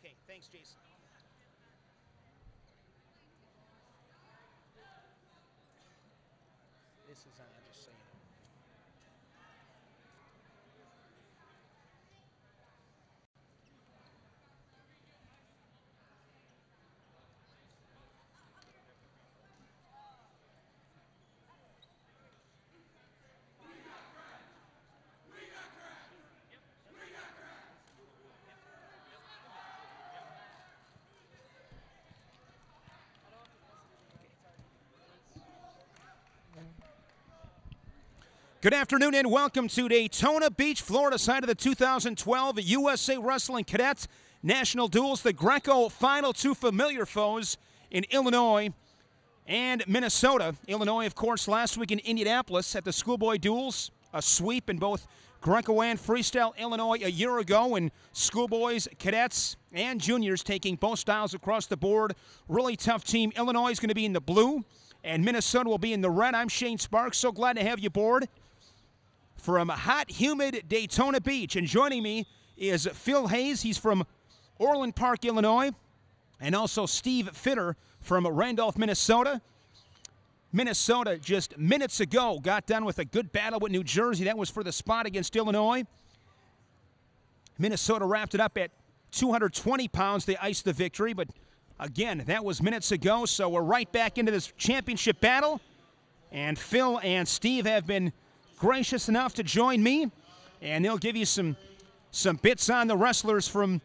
Okay, thanks, Jason. This is on, just saying. Good afternoon and welcome to Daytona Beach, Florida, side of the 2012 USA Wrestling Cadet National Duels. The Greco final two familiar foes in Illinois and Minnesota. Illinois, of course, last week in Indianapolis at the Schoolboy Duels. A sweep in both Greco and Freestyle. Illinois a year ago, and Schoolboys, Cadets, and Juniors taking both styles across the board. Really tough team. Illinois is going to be in the blue, and Minnesota will be in the red. I'm Shane Sparks. So glad to have you aboard from hot, humid Daytona Beach. And joining me is Phil Hayes. He's from Orland Park, Illinois. And also Steve Fitter from Randolph, Minnesota. Minnesota just minutes ago got done with a good battle with New Jersey. That was for the spot against Illinois. Minnesota wrapped it up at 220 pounds. They iced the victory. But again, that was minutes ago. So we're right back into this championship battle. And Phil and Steve have been gracious enough to join me, and they'll give you some bits on the wrestlers from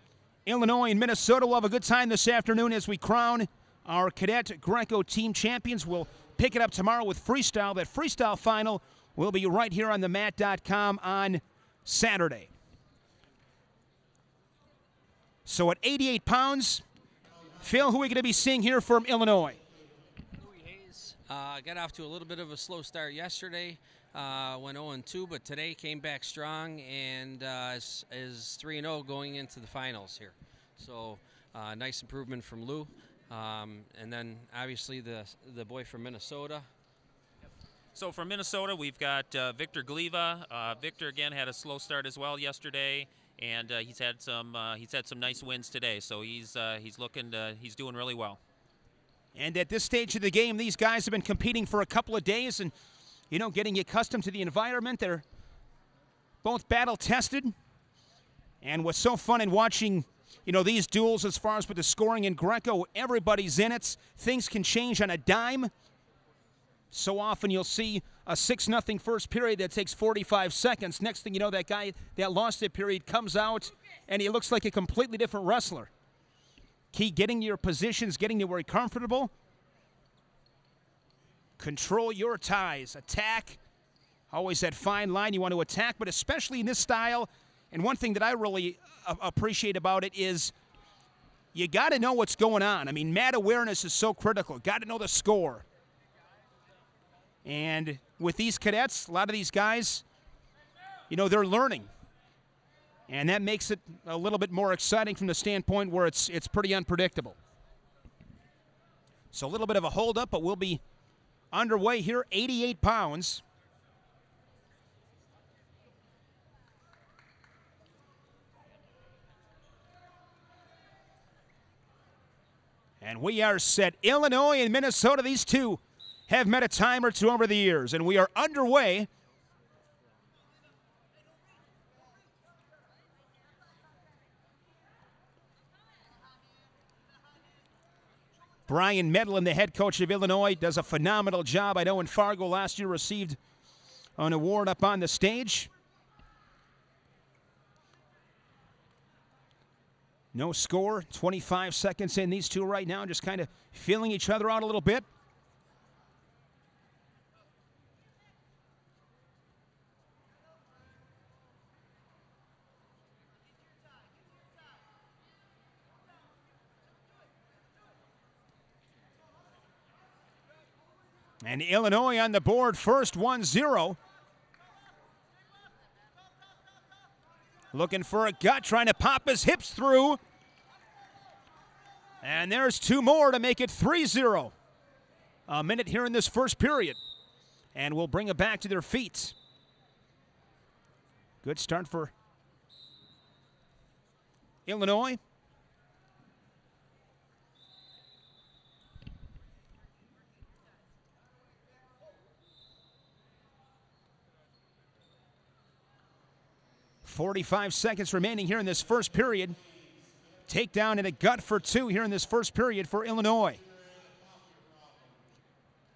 Illinois and Minnesota. We'll have a good time this afternoon as we crown our Cadet Greco team champions. We'll pick it up tomorrow with Freestyle. That Freestyle final will be right here on themat.com on Saturday. So at 88 pounds, Phil, who are we going to be seeing here from Illinois? Louis Hayes got off to a little bit of a slow start yesterday. Went 0-2, but today came back strong and is 3-0 going into the finals here. So nice improvement from Lou. And then obviously the boy from Minnesota. So from Minnesota, we've got Victor Gliva. Victor again had a slow start as well yesterday, and he's had some nice wins today. So he's doing really well. And at this stage of the game, these guys have been competing for a couple of days and, you know, getting accustomed to the environment. They're both battle-tested. And what's so fun in watching, you know, these duels as far as with the scoring in Greco, everybody's in it. Things can change on a dime. So often you'll see a 6-0 first period that takes 45 seconds. Next thing you know, that guy that lost that period comes out, and he looks like a completely different wrestler. Key, getting to your positions, getting to where you're comfortable. Control your ties. Attack. Always that fine line you want to attack, but especially in this style. And one thing that I really appreciate about it is you got to know what's going on. I mean, mat awareness is so critical. Got to know the score. And with these cadets, a lot of these guys, you know, they're learning. And that makes it a little bit more exciting from the standpoint where it's pretty unpredictable. So a little bit of a hold-up, but we'll be underway here, 88 pounds. And we are set. Illinois and Minnesota, these two have met a time or two over the years, and we are underway. Brian Medlin, the head coach of Illinois, does a phenomenal job. I know in Fargo last year received an award up on the stage. No score, 25 seconds in. These two right now just kind of feeling each other out a little bit. And Illinois on the board first, 1-0. Looking for a gut, trying to pop his hips through. And there's two more to make it 3-0. A minute here in this first period. And we'll bring it back to their feet. Good start for Illinois. 45 seconds remaining here in this first period. Takedown and a gut for 2 here in this first period for Illinois.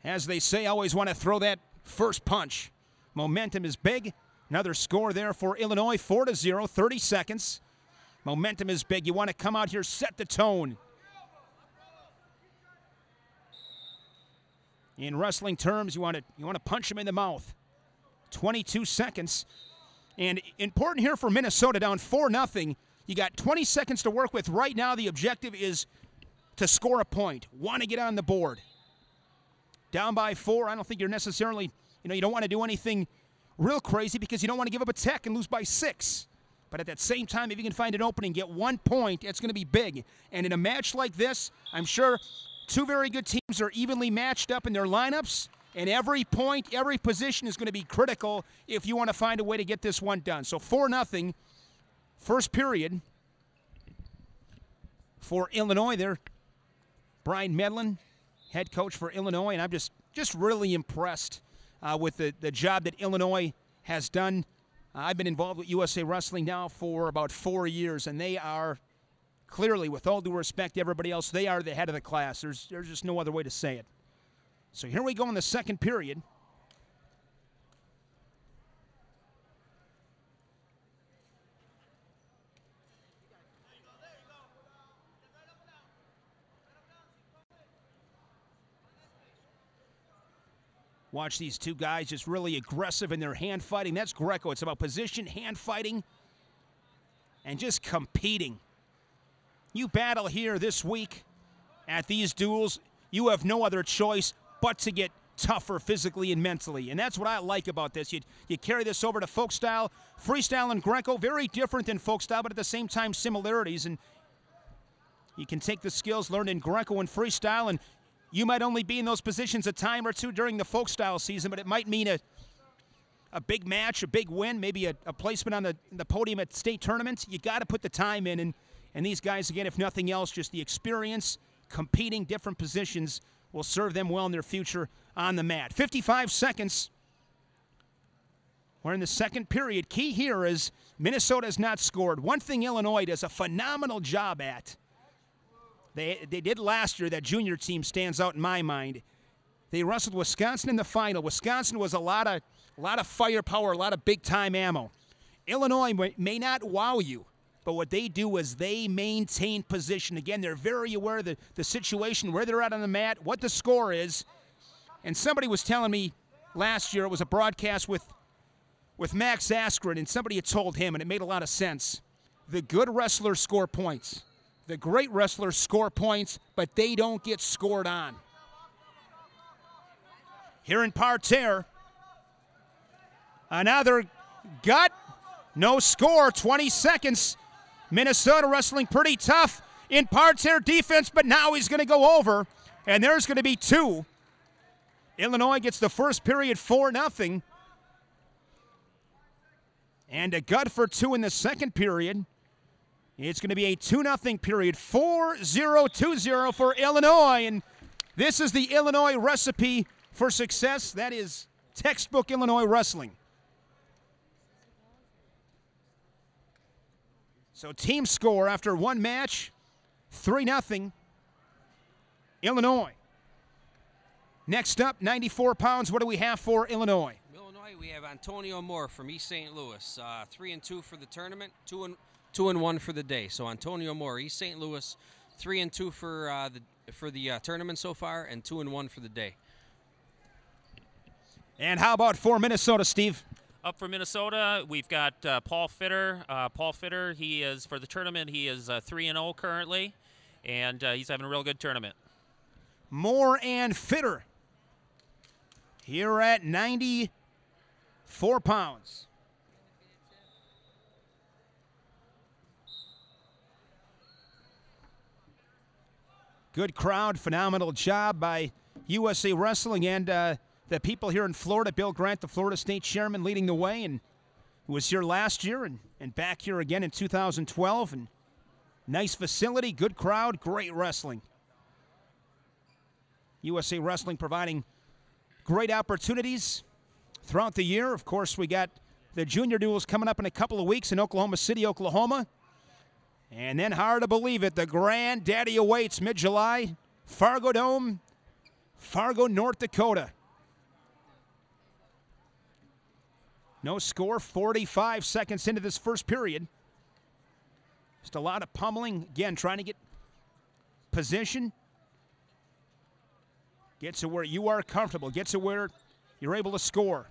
As they say, always want to throw that first punch. Momentum is big. Another score there for Illinois, 4-0, 30 seconds. Momentum is big. You want to come out here, set the tone. In wrestling terms, you want to punch him in the mouth. 22 seconds. And important here for Minnesota, down 4-0. You got 20 seconds to work with. Right now, the objective is to score a point. Want to get on the board. Down by 4, I don't think you're necessarily, you don't want to do anything real crazy because you don't want to give up a tech and lose by 6. But at that same time, if you can find an opening, get 1 point, it's going to be big. And in a match like this, I'm sure 2 very good teams are evenly matched up in their lineups. And every point, every position is going to be critical if you want to find a way to get this one done. So 4-0, first period for Illinois there. Brian Medlin, head coach for Illinois, and I'm just really impressed with the job that Illinois has done. I've been involved with USA Wrestling now for about 4 years, and they are clearly, with all due respect to everybody else, they are the head of the class. There's just no other way to say it. So here we go in the second period. Watch these 2 guys just really aggressive in their hand fighting. That's Greco. It's about position, hand fighting, and just competing. You battle here this week at these duels. You have no other choice but to get tougher physically and mentally. And that's what I like about this. You carry this over to folk style. Freestyle and Greco, very different than folk style, but at the same time similarities. And you can take the skills learned in Greco and freestyle, and you might only be in those positions a time or 2 during the folk style season, but it might mean a big match, a big win, maybe a placement on the podium at state tournaments. You got to put the time in, and these guys, again, if nothing else, just the experience, competing different positions will serve them well in their future on the mat. 55 seconds. We're in the second period. Key here is Minnesota has not scored. One thing Illinois does a phenomenal job at, They did last year, that junior team stands out in my mind. They wrestled Wisconsin in the final. Wisconsin was a lot of firepower, a lot of big-time ammo. Illinois may not wow you, but what they do is they maintain position. Again, they're very aware of the situation, where they're at on the mat, what the score is. And somebody was telling me last year, it was a broadcast with Max Askren, and somebody had told him, and it made a lot of sense. The good wrestlers score points. The great wrestlers score points, but they don't get scored on. Here in parterre, another gut, no score, 20 seconds. Minnesota wrestling pretty tough in parterre defense, but now he's going to go over, and there's going to be 2. Illinois gets the first period 4-0. And a gut for 2 in the second period. It's going to be a 2-0 period, 4-0-2-0 for Illinois. And this is the Illinois recipe for success. That is textbook Illinois wrestling. So team score after one match, 3-0, Illinois. Next up, 94 pounds. What do we have for Illinois? Illinois, we have Antonio Moore from East St. Louis, 3-2 for the tournament, 2-1 for the day. So Antonio Moore, East St. Louis, 3-2 for the tournament so far, and 2-1 for the day. And how about for Minnesota, Steve? Up for Minnesota, we've got Paul Fitter. Paul Fitter, he is, for the tournament, he is 3-0 currently, and he's having a real good tournament. Moore and Fitter here at 94 pounds. Good crowd, phenomenal job by USA Wrestling and the people here in Florida. Bill Grant, the Florida State Chairman, leading the way, and who was here last year and back here again in 2012. And nice facility, good crowd, great wrestling. USA Wrestling providing great opportunities throughout the year. Of course, we got The junior duels coming up in a couple of weeks in Oklahoma City, Oklahoma. And then, hard to believe it, the granddaddy awaits mid-July. Fargo Dome, Fargo, North Dakota. No score, 45 seconds into this first period. Just a lot of pummeling. Again, trying to get position. Get to where you are comfortable. Get to where you're able to score.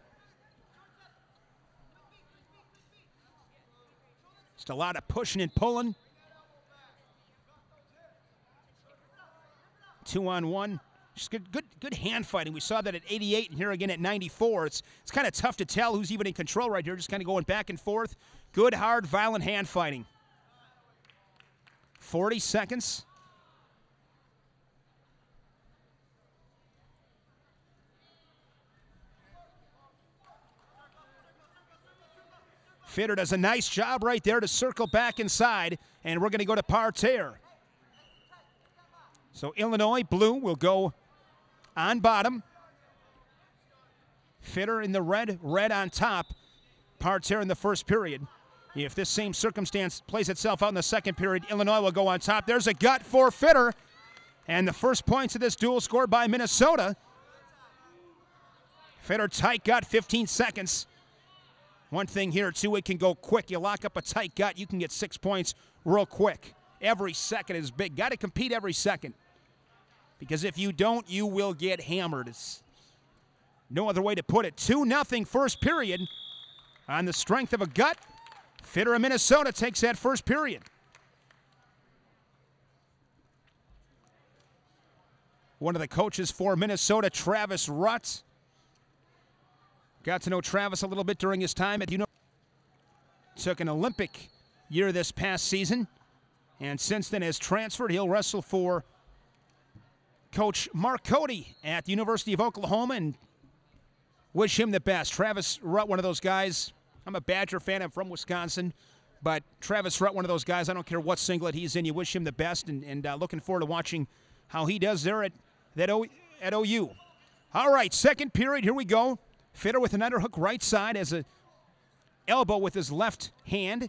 Just a lot of pushing and pulling. 2-on-1. Just good hand fighting. We saw that at 88 and here again at 94. It's kind of tough to tell who's even in control right here. Just kind of going back and forth. Good, hard, violent hand fighting. 40 seconds. Fitter does a nice job right there to circle back inside, and we're going to go to parterre. So Illinois blue will go on bottom. Fitter in the red, red on top. Parterre in the first period. If this same circumstance plays itself out in the second period, Illinois will go on top. There's a gut for Fitter. And the first points of this duel scored by Minnesota. Fitter tight gut, 15 seconds. One thing here, too, it can go quick. You lock up a tight gut, you can get 6 points real quick. Every second is big. Got to compete every second. Because if you don't, you will get hammered. It's no other way to put it. 2-0 first period on the strength of a gut. Fitter of Minnesota takes that first period. One of the coaches for Minnesota, Travis Rutt. Got to know Travis a little bit during his time at took an Olympic year this past season, and since then has transferred. He'll wrestle for Coach Mark Cody at the University of Oklahoma, and wish him the best. Travis Rutt, one of those guys. I'm a Badger fan. I'm from Wisconsin, but Travis Rutt, one of those guys. I don't care what singlet he's in. You wish him the best, and looking forward to watching how he does there at OU. All right, second period. Here we go. Fitter with an underhook right side as a elbow with his left hand.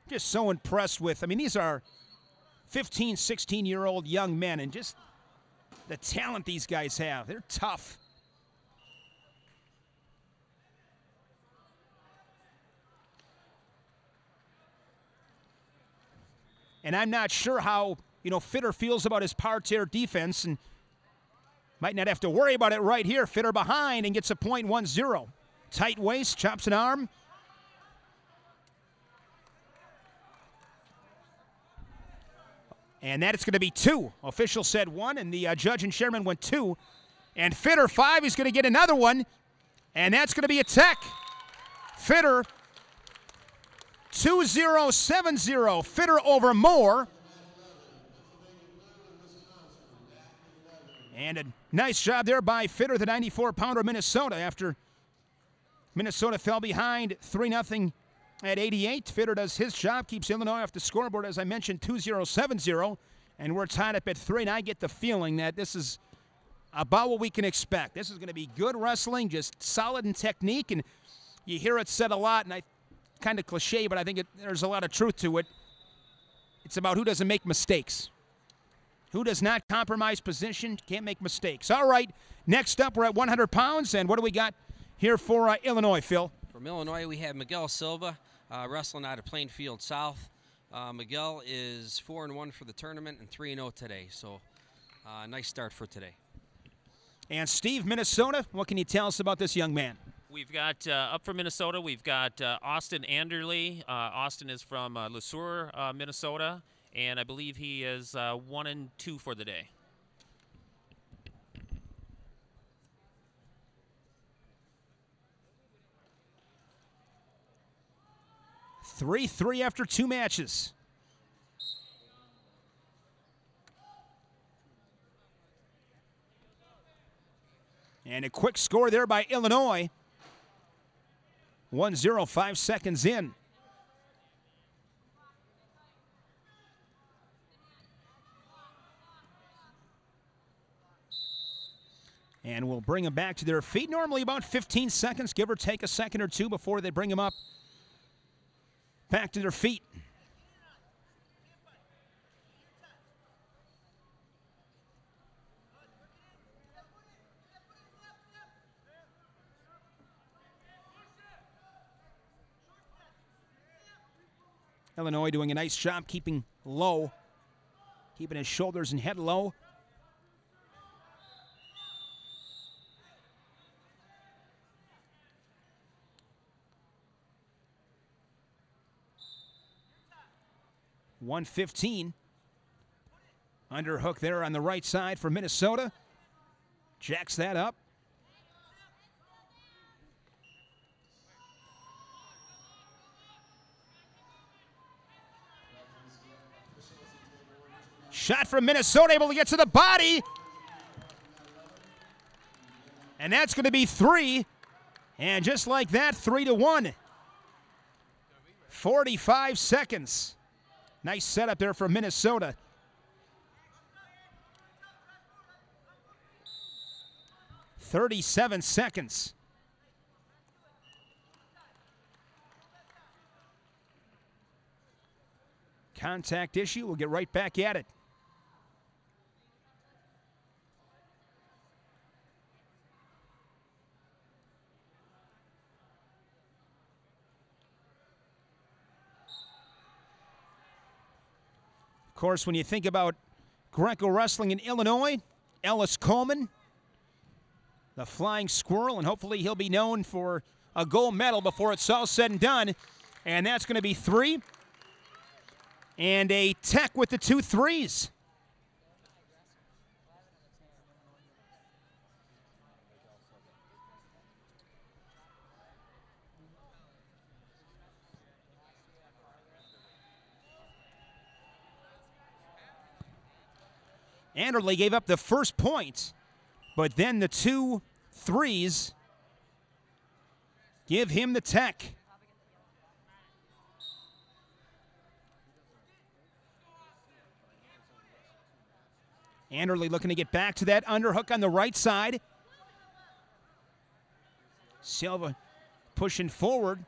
Just so impressed with, I mean, these are 15, 16-year-old young men, and just the talent these guys have. They're tough. And I'm not sure how, Fitter feels about his parterre defense, and might not have to worry about it right here. Fitter behind and gets a point, 1-0. Tight waist, chops an arm. And that is going to be 2. Official said 1, and the judge and chairman went 2. And Fitter 5, he's going to get another one, and that's going to be a tech. Fitter 2-0-7-0. Fitter over Moore. And a nice job there by Fitter, the 94-pounder of Minnesota, after Minnesota fell behind 3-0 at 88. Fitter does his job, keeps Illinois off the scoreboard, as I mentioned, 2-0-7-0, and we're tied up at 3, and I get the feeling that this is about what we can expect. This is going to be good wrestling, just solid in technique, and you hear it said a lot, and kind of cliche, but I think there's a lot of truth to it. It's about who doesn't make mistakes. Who does not compromise position, can't make mistakes. All right, next up, we're at 100 pounds, and what do we got here for Illinois, Phil? From Illinois, we have Miguel Silva, wrestling out of Plainfield South. Miguel is 4-1 for the tournament and 3-0 today, so nice start for today. And Steve, Minnesota, what can you tell us about this young man? We've got, up from Minnesota, we've got Austin Anderley. Austin is from Le Sueur, Minnesota, and I believe he is 1-2 for the day. 3-3 after 2 matches. And a quick score there by Illinois. 1-0, 5 seconds in. And we'll bring them back to their feet. Normally about 15 seconds, give or take a second or two before they bring them up back to their feet. Illinois doing a nice job keeping low, keeping his shoulders and head low. .115. Underhook there on the right side for Minnesota. Jacks that up. Shot from Minnesota, able to get to the body. And that's going to be 3. And just like that, 3-1. 45 seconds. Nice setup there for Minnesota. .37 seconds. Contact issue. We'll get right back at it. Of course, when you think about Greco wrestling in Illinois, Ellis Coleman, the Flying Squirrel, and hopefully he'll be known for a gold medal before it's all said and done. And that's going to be 3. And a tech with the 2 threes. Anderle gave up the first point, but then the 2 threes give him the tech. Anderle looking to get back to that underhook on the right side. Silva pushing forward.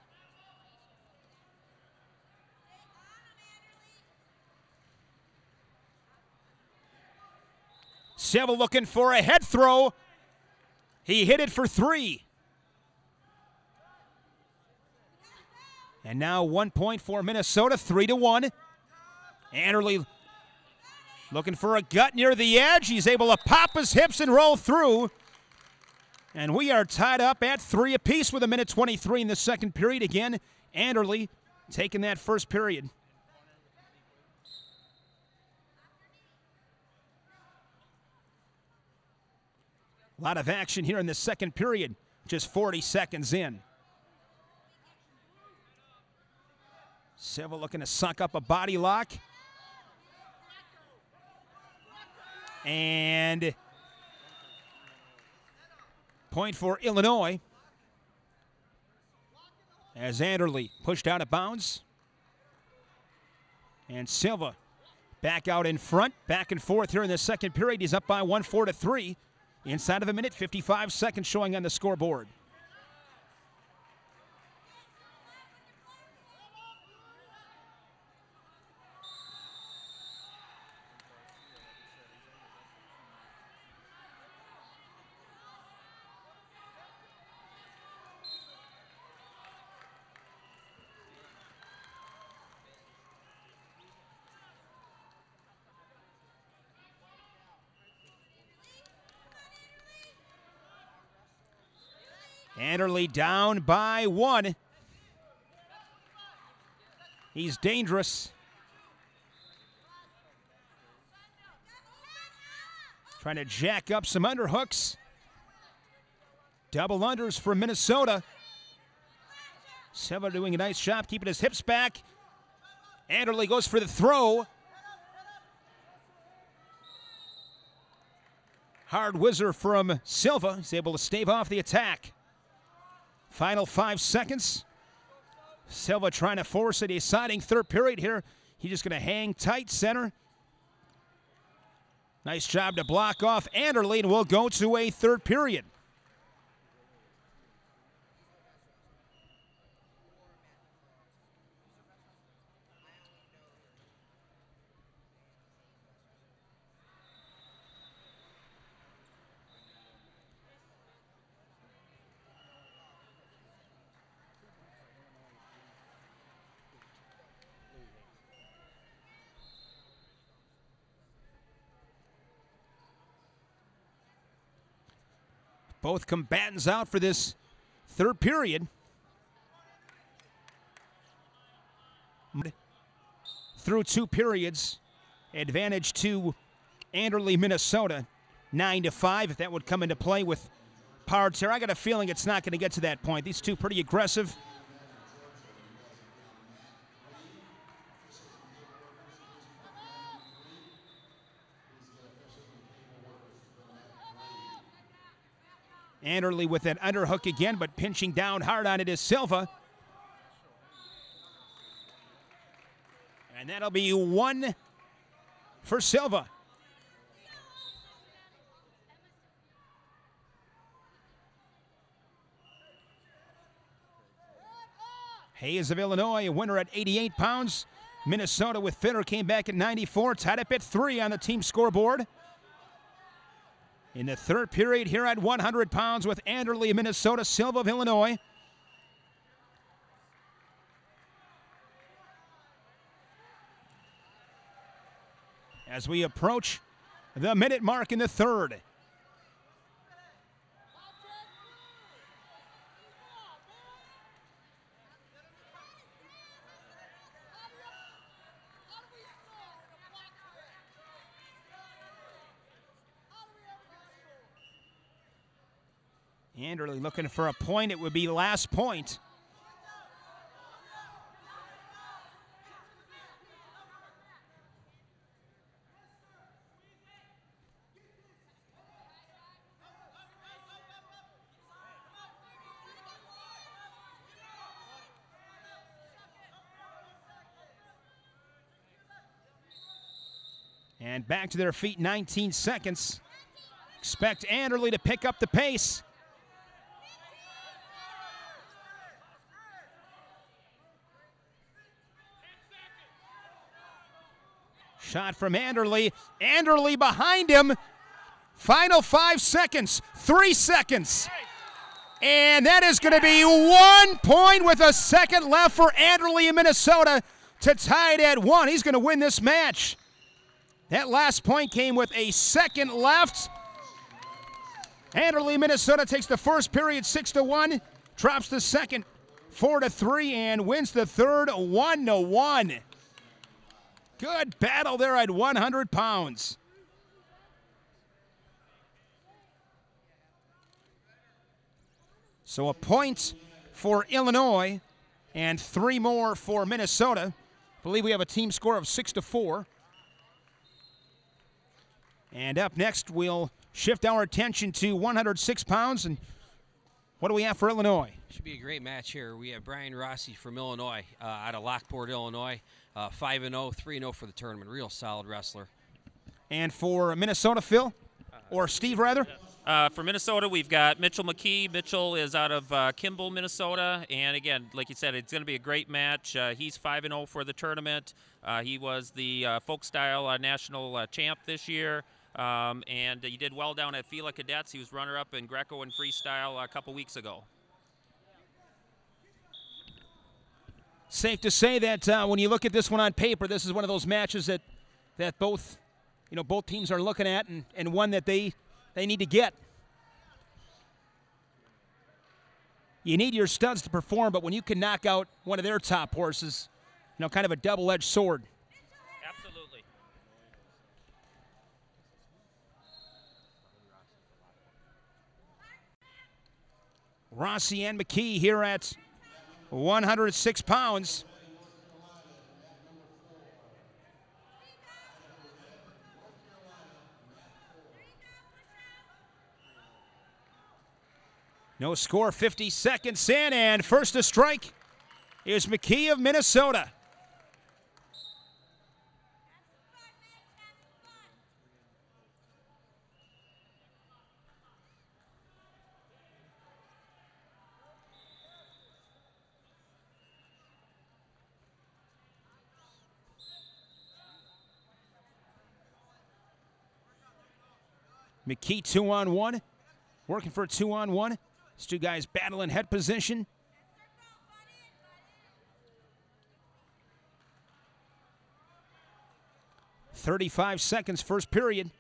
Silva looking for a head throw. He hit it for 3. And now 1 point for Minnesota, 3-1. Anderle looking for a gut near the edge. He's able to pop his hips and roll through. And we are tied up at 3 apiece with 1:23 in the second period. Again, Anderle taking that first period. A lot of action here in the second period, just 40 seconds in. Silva looking to suck up a body lock. And point for Illinois as Anderle pushed out of bounds. And Silva back out in front, back and forth here in the second period. He's up by 1, 4-3. Inside of a minute, 55 seconds showing on the scoreboard. Anderle down by 1. He's dangerous. Trying to jack up some underhooks. Double unders for Minnesota. Silva doing a nice job keeping his hips back. Anderle goes for the throw. Hard whizzer from Silva. He's able to stave off the attack. Final 5 seconds. Silva trying to force a deciding third period here. He's just going to hang tight center. Nice job to block off Anderle, and we'll go to a third period. Both combatants out for this third period. Through two periods, advantage to Anderle, Minnesota, 9-5. If that would come into play with Pards here, I got a feeling it's not going to get to that point. These two pretty aggressive. Anderle with that underhook again, but pinching down hard on it is Silva. And that'll be one for Silva. Hayes of Illinois, a winner at 88 pounds. Minnesota with Finner came back at 94, tied up at 3 on the team scoreboard. In the third period here at 100 pounds with Anderle, Minnesota, Silva of Illinois. As we approach the minute mark in the third. Anderle looking for a point. It would be last point. And back to their feet, 19 seconds. Expect Anderle to pick up the pace. Shot from Anderle. Anderle behind him. Final 5 seconds. 3 seconds. And that is going to be 1 point with a second left for Anderle in Minnesota to tie it at 1. He's going to win this match. That last point came with a second left. Anderle, Minnesota takes the first period 6-1, drops the second 4-3, and wins the third 1-1. Good battle there at 100 pounds. So a point for Illinois and 3 more for Minnesota. I believe we have a team score of 6-4. And up next, we'll shift our attention to 106 pounds. And what do we have for Illinois? Should be a great match here. We have Brian Rossi from Illinois, out of Lockport, Illinois. 5-0, 3-0 for the tournament. Real solid wrestler. And for Minnesota, Phil? Or Steve, rather? For Minnesota, we've got Mitchell McKee. Mitchell is out of Kimball, Minnesota. And again, like you said, it's going to be a great match. He's 5-0 for the tournament. He was the folk style national champ this year. And he did well down at Fila Cadets. He was runner-up in Greco and freestyle a couple weeks ago. Safe to say that when you look at this one on paper, this is one of those matches that both teams are looking at and one that they need to get. You need your studs to perform, but when you can knock out one of their top horses, kind of a double-edged sword. Absolutely. Rossi and McKee here at 106 pounds. No score, 50 seconds in, and first to strike is McKee of Minnesota. McKee 2-on-1, working for a 2-on-1. These two guys battling head position. .35 seconds, first period.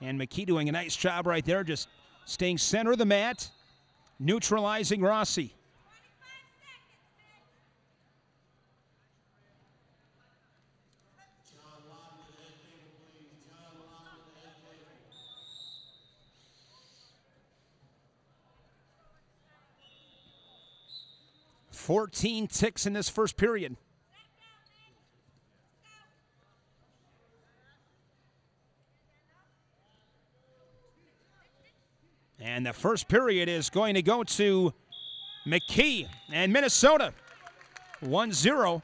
And McKee doing a nice job right there, just staying center of the mat, neutralizing Rossi. .14 ticks in this first period. And the first period is going to go to McKee and Minnesota. 1-0.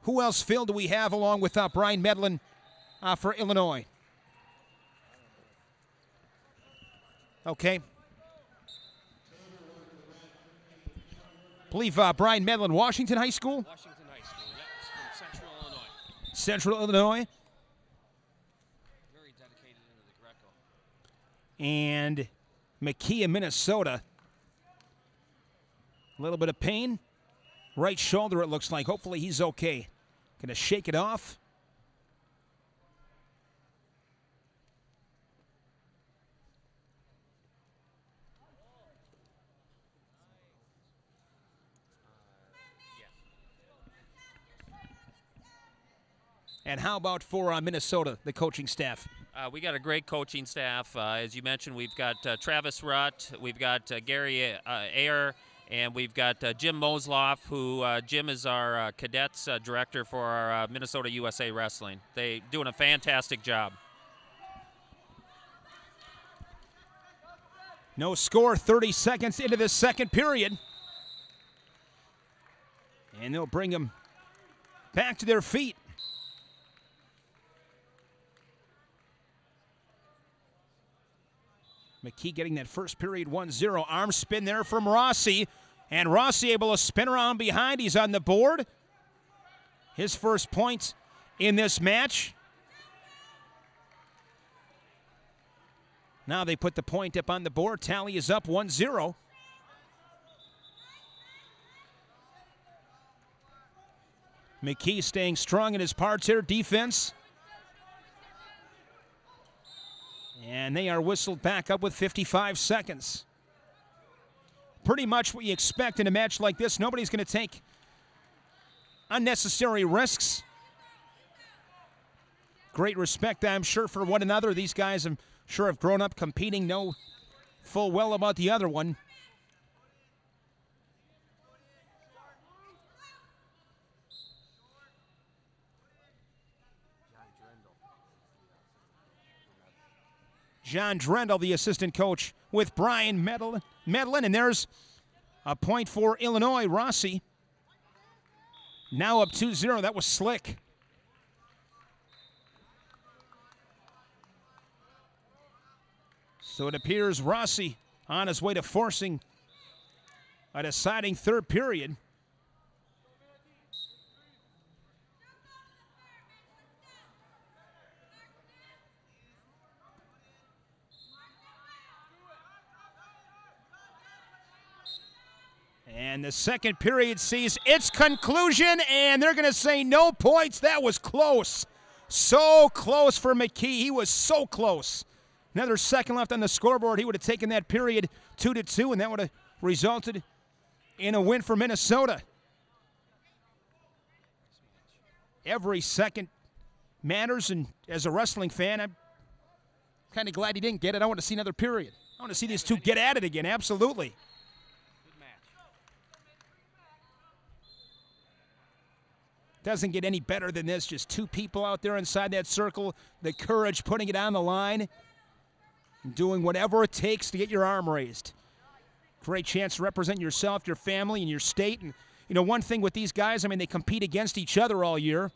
Who else, Phil, do we have along with Brian Medlin for Illinois? Okay. I believe Brian Medlin, Washington High School? Washington High School, yeah. It's from Central Illinois. Central Illinois. Very dedicated into the Greco. And McKee in Minnesota. A little bit of pain. Right shoulder, it looks like. Hopefully he's okay. Going to shake it off. And how about for Minnesota, the coaching staff? We got a great coaching staff. As you mentioned, we've got Travis Rutt, we've got Gary Ayer, and we've got Jim Mosloff, who Jim is our cadets director for our Minnesota USA Wrestling. They're doing a fantastic job. No score, 30 seconds into the second period. And they'll bring them back to their feet. McKee getting that first period 1-0. Arm spin there from Rossi. And Rossi able to spin around behind. He's on the board. His first point in this match. Now they put the point up on the board. Tally is up 1-0. McKee staying strong in his parterre defense. And they are whistled back up with 55 seconds. Pretty much what you expect in a match like this. Nobody's going to take unnecessary risks. Great respect, I'm sure, for one another. These guys, I'm sure, have grown up competing, know full well about the other one. John Drendel, the assistant coach, with Brian Medlin. And there's a point for Illinois. Rossi now up 2-0. That was slick. So it appears Rossi on his way to forcing a deciding third period. And the second period sees its conclusion, and they're going to say no points. That was close. So close for McKee. He was so close. Another second left on the scoreboard. He would have taken that period 2-2, and that would have resulted in a win for Minnesota. Every second matters, and as a wrestling fan, I'm kind of glad he didn't get it. I want to see another period. I want to see these two get at it again, absolutely. Doesn't get any better than this. Just two people out there inside that circle, the courage, putting it on the line, and doing whatever it takes to get your arm raised. Great chance to represent yourself, your family, and your state. And, you know, one thing with these guys, I mean, they compete against each other all year.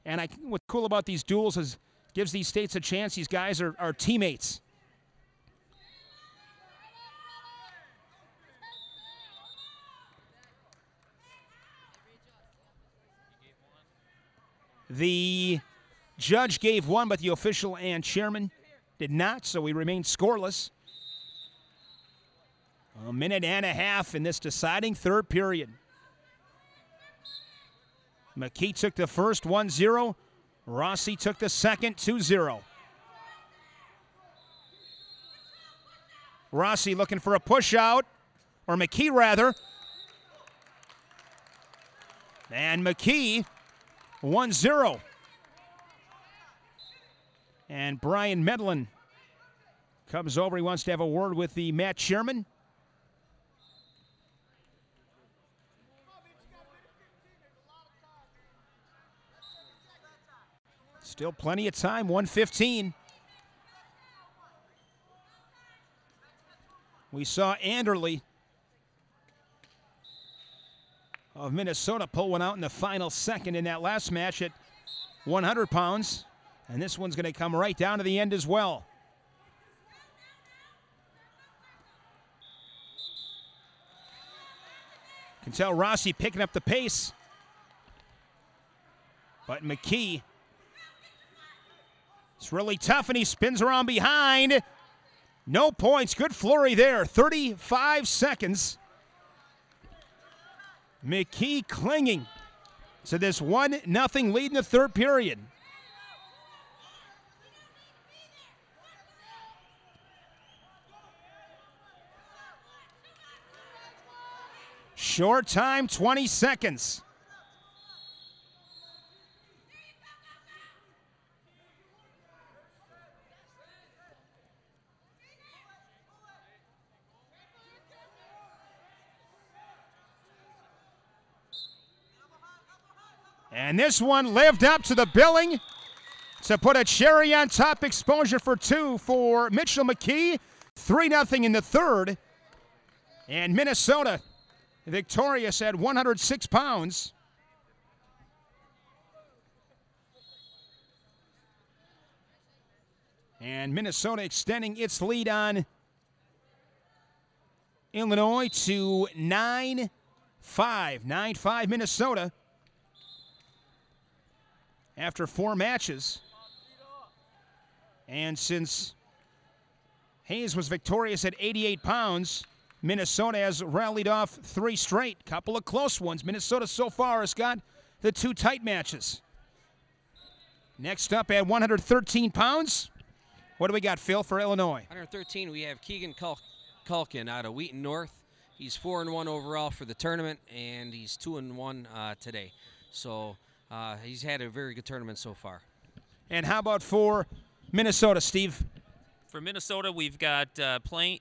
And what's cool about these duels is gives these states a chance. These guys are teammates. The judge gave one, but the official and chairman did not, so we remain scoreless. A minute and a half in this deciding third period. McKee took the first 1-0. Rossi took the second 2-0. Rossi looking for a push out, or McKee rather. And McKee 1-0. And Brian Medlin comes over. He wants to have a word with the match chairman. Still plenty of time, 1:15. We saw Anderle of Minnesota pull one out in the final second in that last match at 100 pounds. And this one's going to come right down to the end as well. Can tell Rossi picking up the pace. But McKee, it's really tough, and he spins around behind. No points. Good flurry there. 35 seconds. McKee clinging to this 1-0 lead in the third period. Short time, 20 seconds. And this one lived up to the billing to put a cherry on top. Exposure for 2 for Mitchell McKee. 3-0 in the third. And Minnesota victorious at 106 pounds. And Minnesota extending its lead on Illinois to 9-5. 9-5 Minnesota after 4 matches. And since Hayes was victorious at 88 pounds, Minnesota has rallied off 3 straight. Couple of close ones. Minnesota so far has got the 2 tight matches. Next up at 113 pounds, what do we got, Phil, for Illinois? 113, we have Keegan Culkin out of Wheaton North. He's 4-1 overall for the tournament, and he's 2-1 today. So he's had a very good tournament so far. And how about for Minnesota, Steve? For Minnesota, we've got Blaine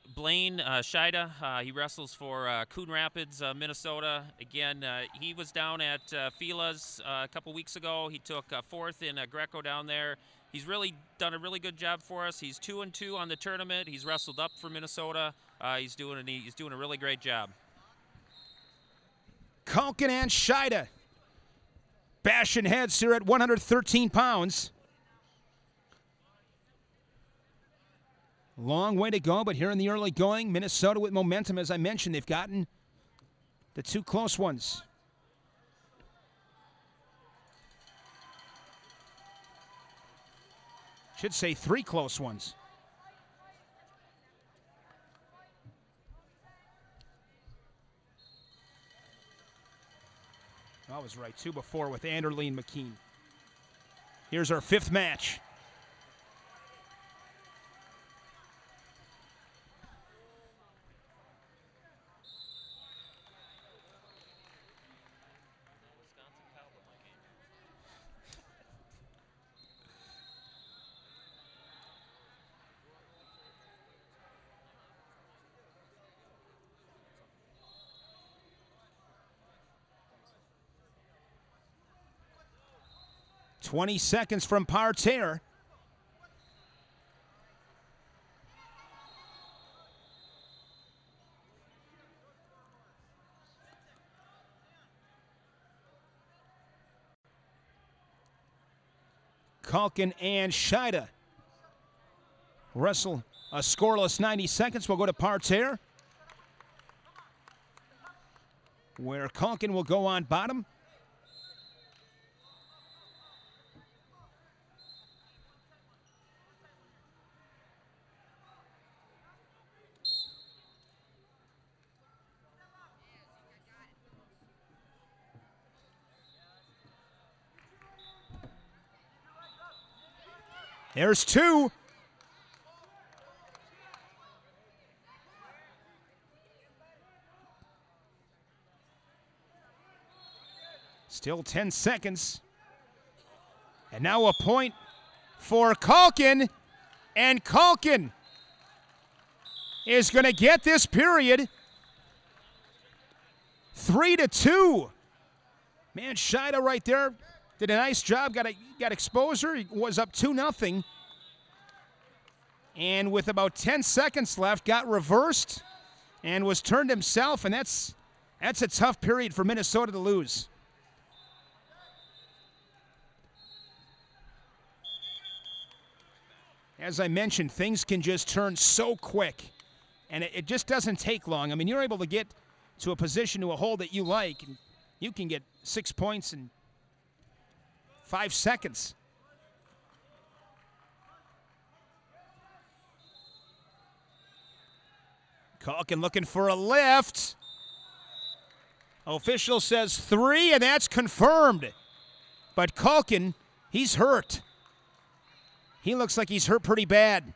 Scheida. He wrestles for Coon Rapids, Minnesota. Again, he was down at Fila's a couple weeks ago. He took 4th in Greco down there. He's really done a really good job for us. He's 2-2 on the tournament. He's wrestled up for Minnesota. He's doing a really great job. Culkin and Scheida bashing heads here at 113 pounds. Long way to go, but here in the early going, Minnesota with momentum. As I mentioned, they've gotten the 2 close ones. Should say 3 close ones. I was right, 2 before with Anderle and McKean. Here's our 5th match. "20 seconds from parterre. Kalkin and Scheida wrestle a scoreless 90 seconds. We'll go to parterre, where Kalkin will go on bottom. There's two. Still 10 seconds. And now a point for Kalkin. And Kalkin is going to get this period 3-2. Man, Scheida right there did a nice job, got exposure. He was up 2-0. And with about 10 seconds left, got reversed and was turned himself, and that's a tough period for Minnesota to lose. As I mentioned, things can just turn so quick, and it just doesn't take long. I mean, you're able to get to a position, to a hole that you like, and you can get 6 points in 5 seconds. Kalkin looking for a lift. Official says 3, and that's confirmed. But Kalkin, he's hurt. He looks like he's hurt pretty bad.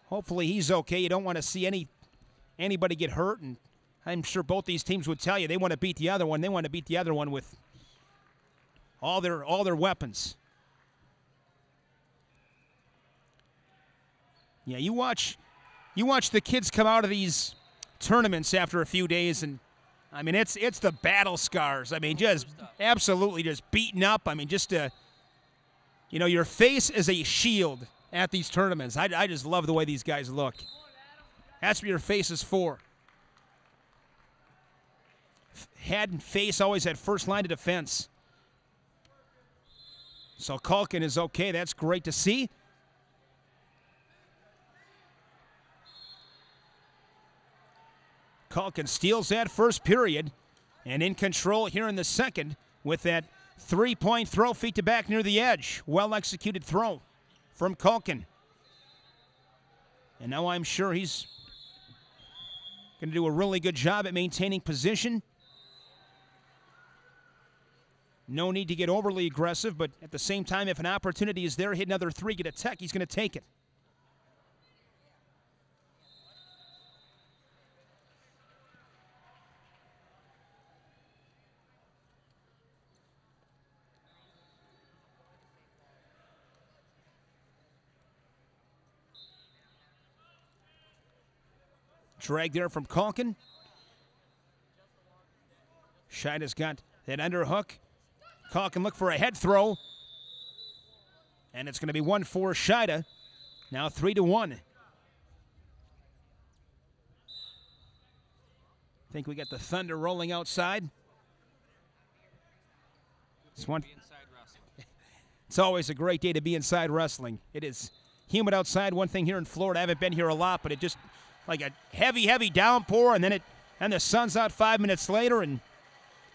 Hopefully he's okay. You don't want to see anybody get hurt, and I'm sure both these teams would tell you they want to beat the other one. They want to beat the other one with all their weapons. Yeah, you watch the kids come out of these tournaments after a few days, and I mean it's the battle scars. I mean, just absolutely just beaten up. I mean, just your face is a shield at these tournaments. I just love the way these guys look. That's what your face is for. Head and face always at first line of defense. So Kalkin is okay. That's great to see. Kalkin steals that first period and in control here in the second with that three-point throw, feet to back near the edge. Well-executed throw from Kalkin. And now I'm sure he's going to do a really good job at maintaining position. No need to get overly aggressive, but at the same time, if an opportunity is there, hit another three, get a tech, he's going to take it. Drag there from Kalkin. Scheida's got that underhook. Kalkin look for a head throw. And it's going to be 1 for Scheida. Now 3-1. I think we got the thunder rolling outside. It's always a great day to be inside wrestling. It is humid outside. One thing here in Florida, I haven't been here a lot, but it just like a heavy downpour, and then the sun's out 5 minutes later, and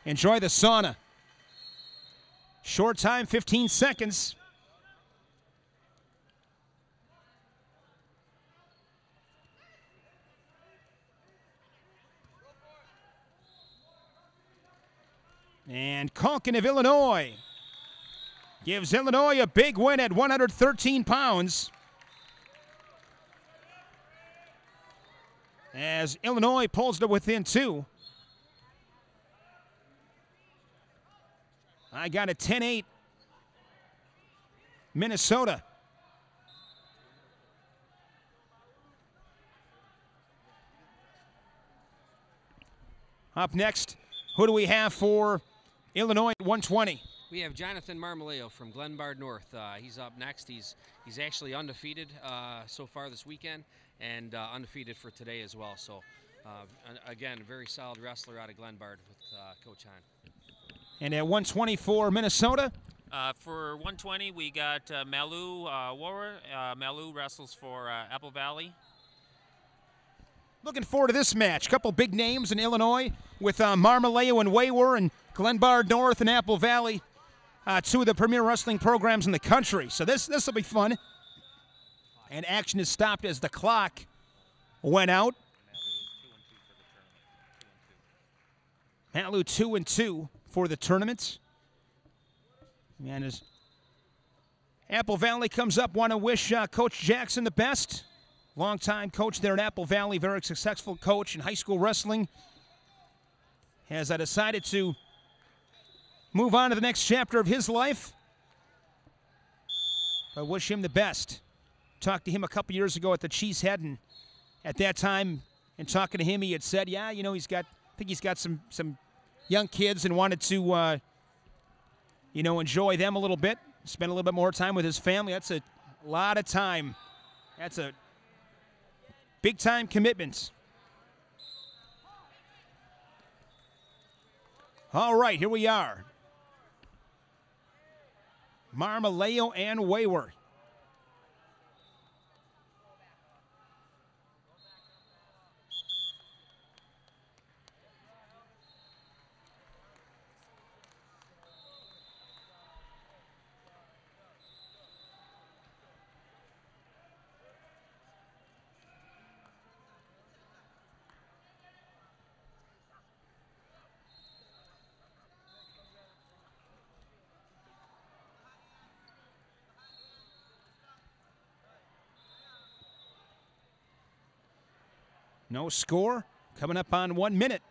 enjoy the sauna. Short time, 15 seconds. And Kalkin of Illinois gives Illinois a big win at 113 pounds. As Illinois pulls to within 2. I got a 10-8 Minnesota. Up next, who do we have for Illinois at 120? We have Jonathan Marmoleo from Glenbard North. He's up next. He's actually undefeated so far this weekend, and undefeated for today as well. So, again, a very solid wrestler out of Glenbard with Coach Hahn. And at 124, Minnesota. For 120, we got Malu Warrer. Malu wrestles for Apple Valley. Looking forward to this match. Couple big names in Illinois with Marmaleo and Wayward and Glenbard North and Apple Valley. Two of the premier wrestling programs in the country. So this will be fun. And action is stopped as the clock went out. Malu 2-2 for the tournament. And as Apple Valley comes up, want to wish Coach Jackson the best. Longtime coach there at Apple Valley, very successful coach in high school wrestling. Has decided to move on to the next chapter of his life. I wish him the best. Talked to him a couple years ago at the Cheesehead, and at that time, in talking to him, he had said, yeah, you know, I think he's got some young kids and wanted to, you know, enjoy them a little bit, spend a little bit more time with his family. That's a lot of time. That's a big-time commitment. All right, here we are. Marmaleo and Wayward. No score. Coming up on 1 minute.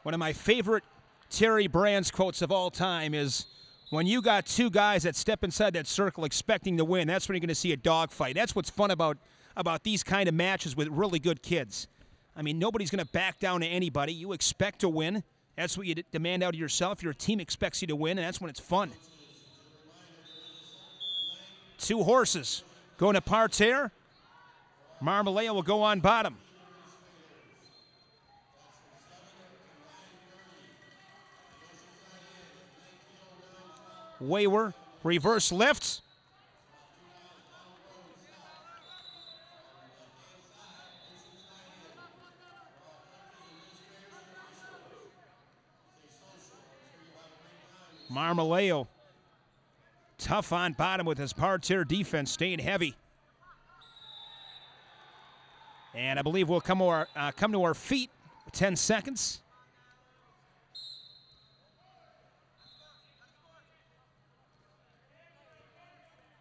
One of my favorite Terry Brands quotes of all time is, when you got two guys that step inside that circle expecting to win, that's when you're going to see a dogfight. That's what's fun about these kind of matches with really good kids. I mean, nobody's going to back down to anybody. You expect to win. That's what you demand out of yourself. Your team expects you to win, and that's when it's fun. Two horses going to parterre. Marmaleo will go on bottom. Wayward, reverse lifts. Marmaleo, tough on bottom with his parterre defense, staying heavy. And I believe we'll come to our feet. 10 seconds.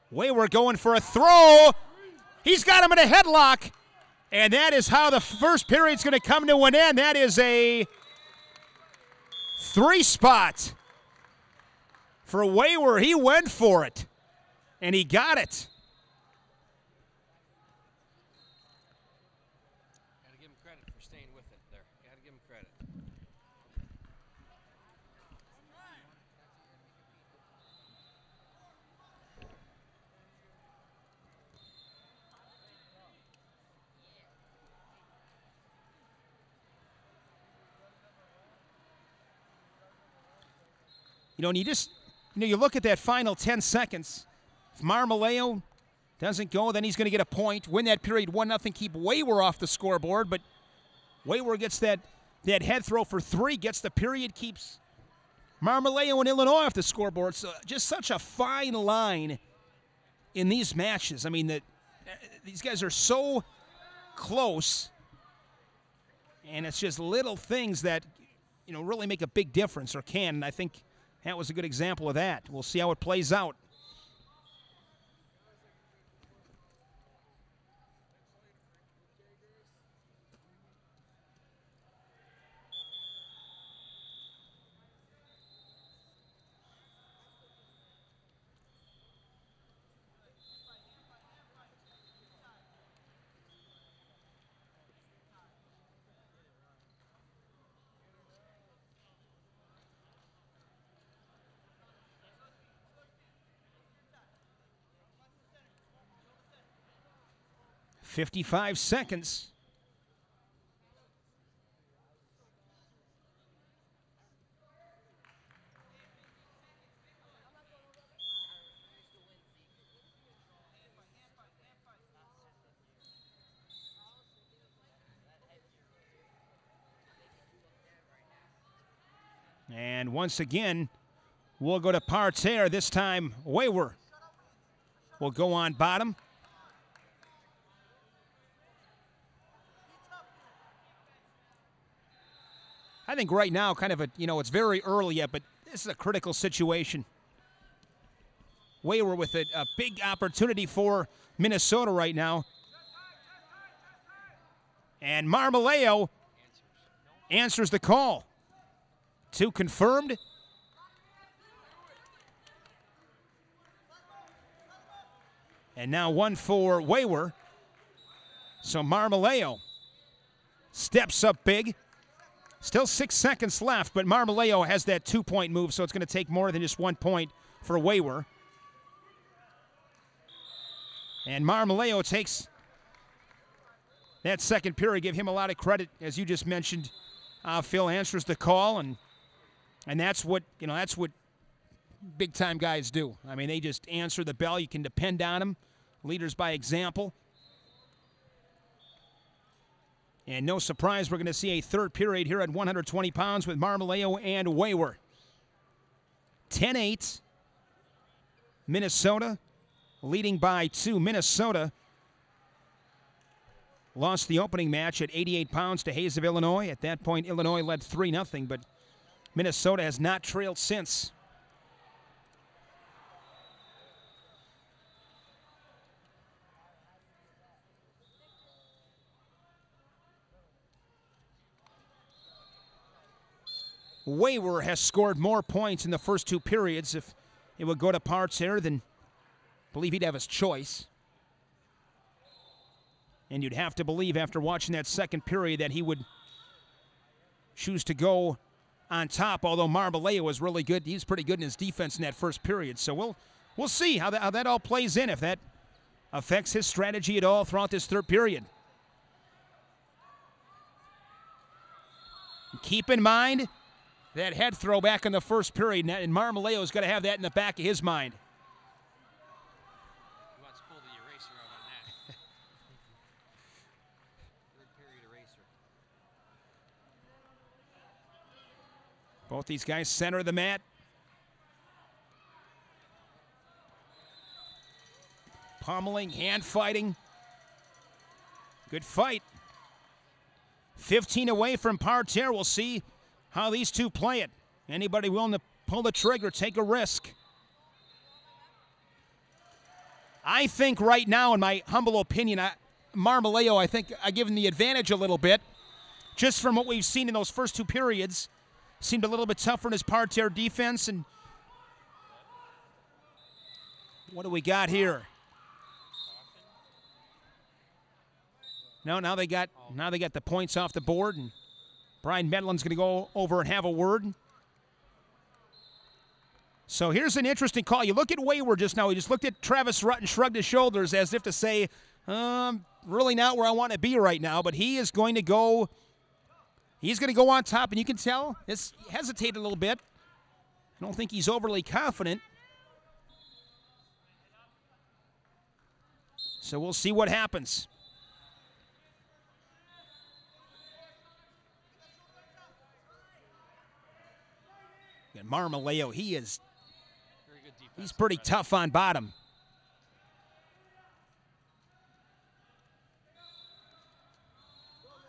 Wayward going for a throw. He's got him in a headlock. And that is how the first period's going to come to an end. That is a 3-spot. For Wayward, he went for it, and he got it. Got to give him credit for staying with it there. Got to give him credit. You know, and you look at that final 10 seconds. If Marmaleo doesn't go, then he's going to get a point. Win that period 1-0, keep Wayward off the scoreboard. But Wayward gets that head throw for 3, gets the period, keeps Marmaleo and Illinois off the scoreboard. So just such a fine line in these matches. I mean, these guys are so close, and it's just little things that, you know, really make a big difference, or can. And I think that was a good example of that. We'll see how it plays out. 55 seconds. And once again, we'll go to parterre. This time, Wayward will go on bottom. I think right now, kind of it's very early yet, but this is a critical situation. Wayward with a big opportunity for Minnesota right now. And Marmoleo answers the call. 2 confirmed. And now 1 for Wayward. So Marmoleo steps up big. Still 6 seconds left, but Marmoleo has that 2-point move, so it's going to take more than just 1 point for Wayward. And Marmoleo takes that second period. Give him a lot of credit, as you just mentioned. Phil answers the call, and that's what big time guys do. I mean, they just answer the bell. You can depend on them. Leaders by example. And no surprise, we're going to see a third period here at 120 pounds with Marmoleo and Wayward. 10-8. Minnesota leading by 2. Minnesota lost the opening match at 88 pounds to Hayes of Illinois. At that point, Illinois led 3-0, but Minnesota has not trailed since. Wayward has scored more points in the first 2 periods. If it would go to parterre, then I believe he'd have his choice. And you'd have to believe after watching that second period that he would choose to go on top, although Marmoleo was really good. He's pretty good in his defense in that first period. So we'll see how that all plays in, if that affects his strategy at all throughout this third period. Keep in mind that head throw back in the first period, and Marmoleo's got to have that in the back of his mind. He wants to pull the eraser out on that. Third period eraser. Both these guys center the mat. Pummeling, hand fighting. Good fight. 15 away from parterre. We'll see how these two play it. Anybody willing to pull the trigger, take a risk? I think right now, in my humble opinion, Marmoleo, I think I give him the advantage a little bit. Just from what we've seen in those first 2 periods. Seemed a little bit tougher in his parterre defense. And what do we got here? No, now they got the points off the board, and Brian Medlin's going to go over and have a word. So here's an interesting call. You look at Wayward just now. He just looked at Travis Rutt and shrugged his shoulders as if to say, really not where I want to be right now. But he is going to go. He's going to go on top, and you can tell he hesitated a little bit. I don't think he's overly confident. So we'll see what happens. And Marmoleo, he's pretty tough on bottom.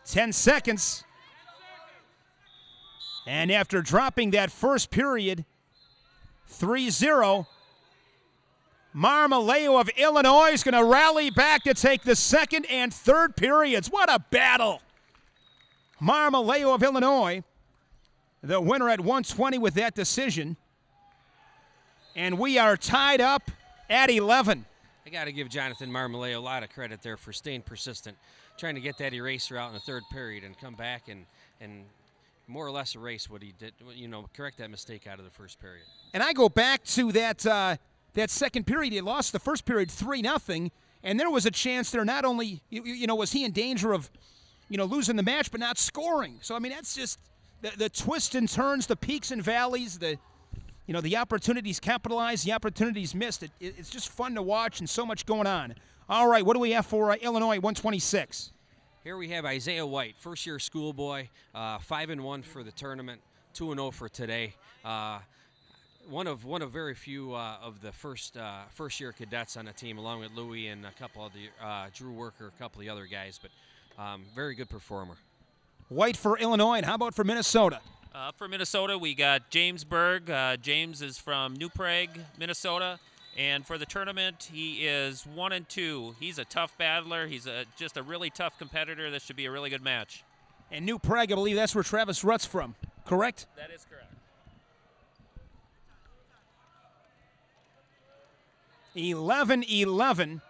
Ten seconds. And after dropping that first period, 3-0, Marmoleo of Illinois is going to rally back to take the second and third periods. What a battle. Marmoleo of Illinois, the winner at 120 with that decision. And we are tied up at 11. I got to give Jonathan Marmoleo a lot of credit there for staying persistent, trying to get that eraser out in the third period and come back and more or less erase what he did, correct that mistake out of the first period. And I go back to that that second period. He lost the first period 3-0, and there was a chance there not only, was he in danger of, losing the match, but not scoring. So, I mean, that's just the twists and turns, the peaks and valleys, the opportunities capitalized, the opportunities missed. It's just fun to watch and so much going on. All right, what do we have for Illinois 126? Here we have Isaiah White, first-year schoolboy, 5-1 for the tournament, 2-0 for today. One of very few of the first-year cadets on the team, along with Louis and a couple of the Drew Worker, a couple of the other guys, but very good performer. White for Illinois, and how about for Minnesota? For Minnesota, we got James Berg. James is from New Prague, Minnesota. And for the tournament, he is 1-2. He's a tough battler. He's just a really tough competitor. This should be a really good match. And New Prague, I believe that's where Travis Rutt's from, correct? That is correct. 11-11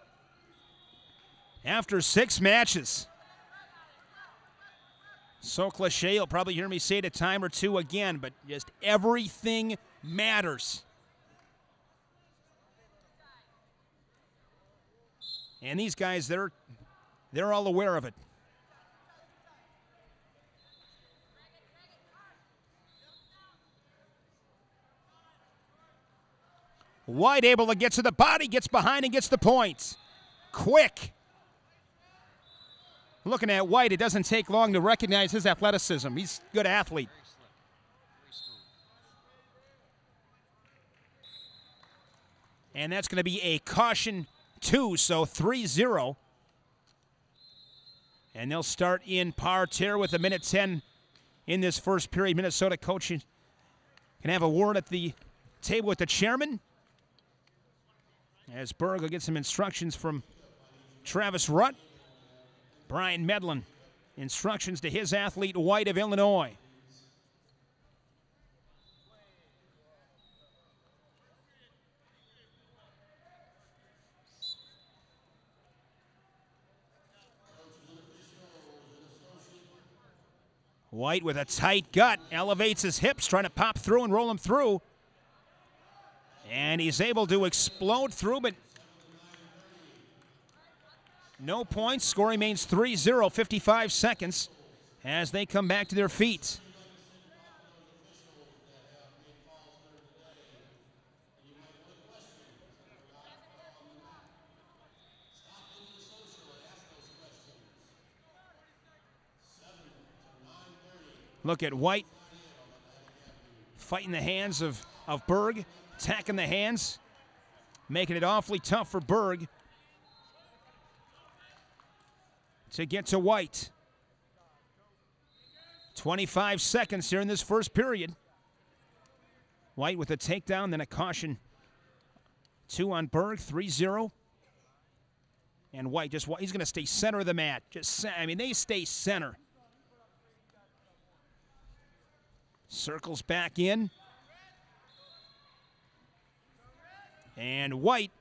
after 6 matches. So cliche, you'll probably hear me say it a time or two again, but just everything matters. And these guys, they're all aware of it. White able to get to the body, gets behind and gets the point. Quick. Looking at White, it doesn't take long to recognize his athleticism. He's a good athlete. And that's going to be a caution 2, so 3-0. And they'll start in parterre with 1:10 in this first period. Minnesota coaching can have a word at the table with the chairman, as Berg will get some instructions from Travis Rutt. Brian Medlin, instructions to his athlete, White of Illinois. White with a tight gut, elevates his hips, trying to pop through and roll him through. And he's able to explode through, but no points. Score remains 3-0, 55 seconds as they come back to their feet. Look at White fighting the hands of Berg, attacking the hands, making it awfully tough for Berg to get to White. 25 seconds here in this first period. White with a takedown, then a caution 2 on Berg, 3-0. And White he's going to stay center of the mat. They stay center. Circles back in. And White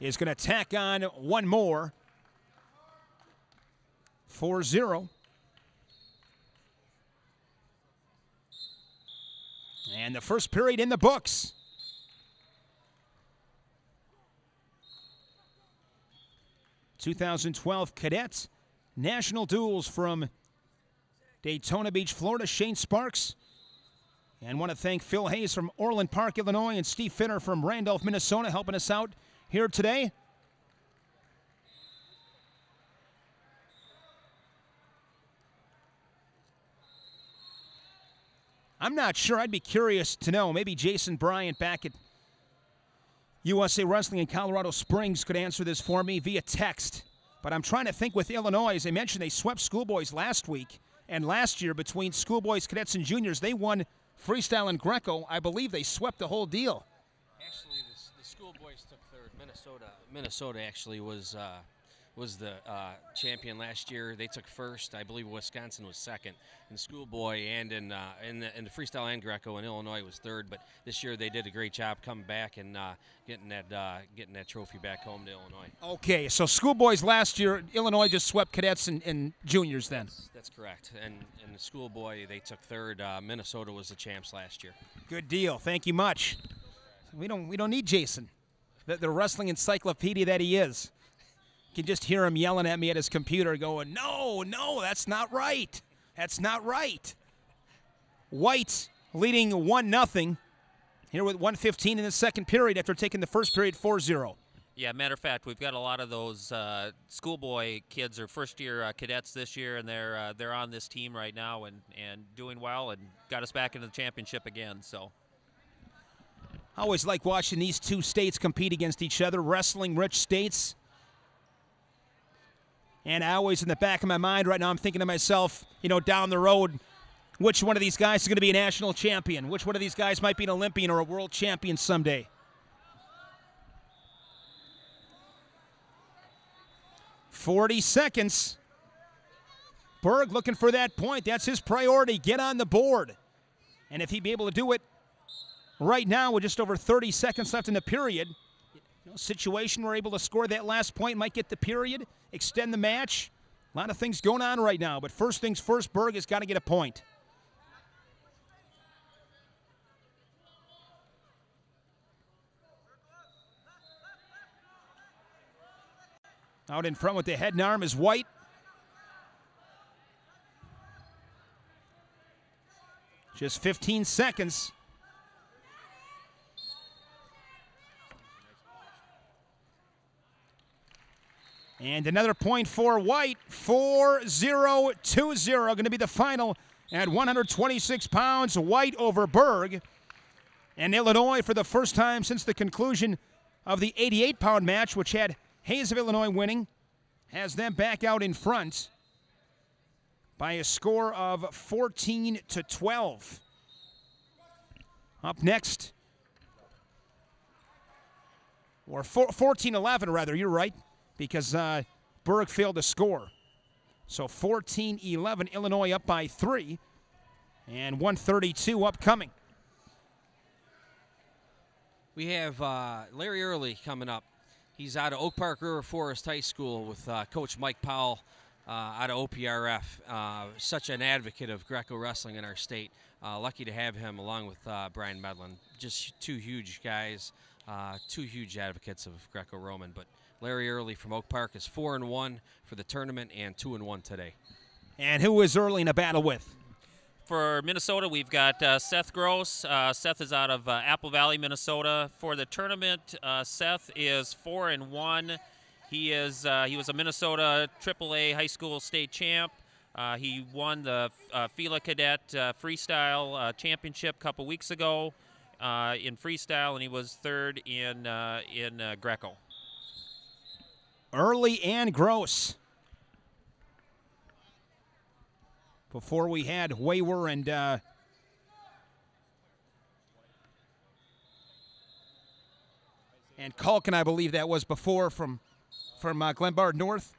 is going to tack on one more. 4-0. And the first period in the books. '12 Cadet National Duels from Daytona Beach, Florida. Shane Sparks. And want to thank Phil Hayes from Orland Park, Illinois, and Steve Finner from Randolph, Minnesota, helping us out here today. I'm not sure. I'd be curious to know. Maybe Jason Bryant back at USA Wrestling in Colorado Springs could answer this for me via text. But I'm trying to think with Illinois. As I mentioned, they swept schoolboys last week. And last year, between schoolboys, cadets, and juniors, they won freestyle and Greco. I believe they swept the whole deal. Actually, the schoolboys took third. Minnesota actually was the champion last year. They took first. I believe Wisconsin was second. In the schoolboy and in the freestyle and Greco, and Illinois was third. But this year they did a great job coming back and getting that trophy back home to Illinois. Okay, so schoolboys last year, Illinois just swept cadets and juniors then. That's correct. And in the schoolboy, they took third. Minnesota was the champs last year. Good deal. Thank you much. We don't need Jason, the wrestling encyclopedia that he is. You can just hear him yelling at me at his computer going, no, that's not right. That's not right. White leading 1-0 here with 1:15 in the second period after taking the first period 4-0. Yeah, matter of fact, we've got a lot of those schoolboy kids or first-year cadets this year, and they're on this team right now and doing well and got us back into the championship again. So I always like watching these two states compete against each other, wrestling-rich states. And I always, in the back of my mind right now, I'm thinking to myself, down the road, which one of these guys is going to be a national champion? Which one of these guys might be an Olympian or a world champion someday? "40 seconds. Berg looking for that point. That's his priority. Get on the board. And if he'd be able to do it right now with just over 30 seconds left in the period, situation we're able to score that last point, might get the period, extend the match. A lot of things going on right now. But first things first, Berg has got to get a point. Out in front with the head and arm is White. Just 15 seconds. And another point for White. 4-0-2-0. Going to be the final at 126 pounds. White over Berg. And Illinois, for the first time since the conclusion of the 88-pound match, which had Hayes of Illinois winning, has them back out in front by a score of 14-12. Up next, or 14-11 rather, you're right, because Berg failed to score. So 14-11, Illinois up by 3, and 132 upcoming. We have Larry Early coming up. He's out of Oak Park River Forest High School with Coach Mike Powell out of OPRF. Such an advocate of Greco wrestling in our state. Lucky to have him along with Brian Medlin. Just two huge guys, two huge advocates of Greco-Roman. But Larry Early from Oak Park is 4-1 for the tournament and 2-1 today. And who is Early in a battle with? for Minnesota, we've got Seth Gross. Seth is out of Apple Valley, Minnesota. For the tournament, Seth is 4-1. He was a Minnesota AAA high school state champ. He won the FILA Cadet freestyle championship a couple weeks ago in freestyle, and he was third in Greco. Early and Gross. Before we had Wayward and Culkin, I believe that was before from Glenbard North.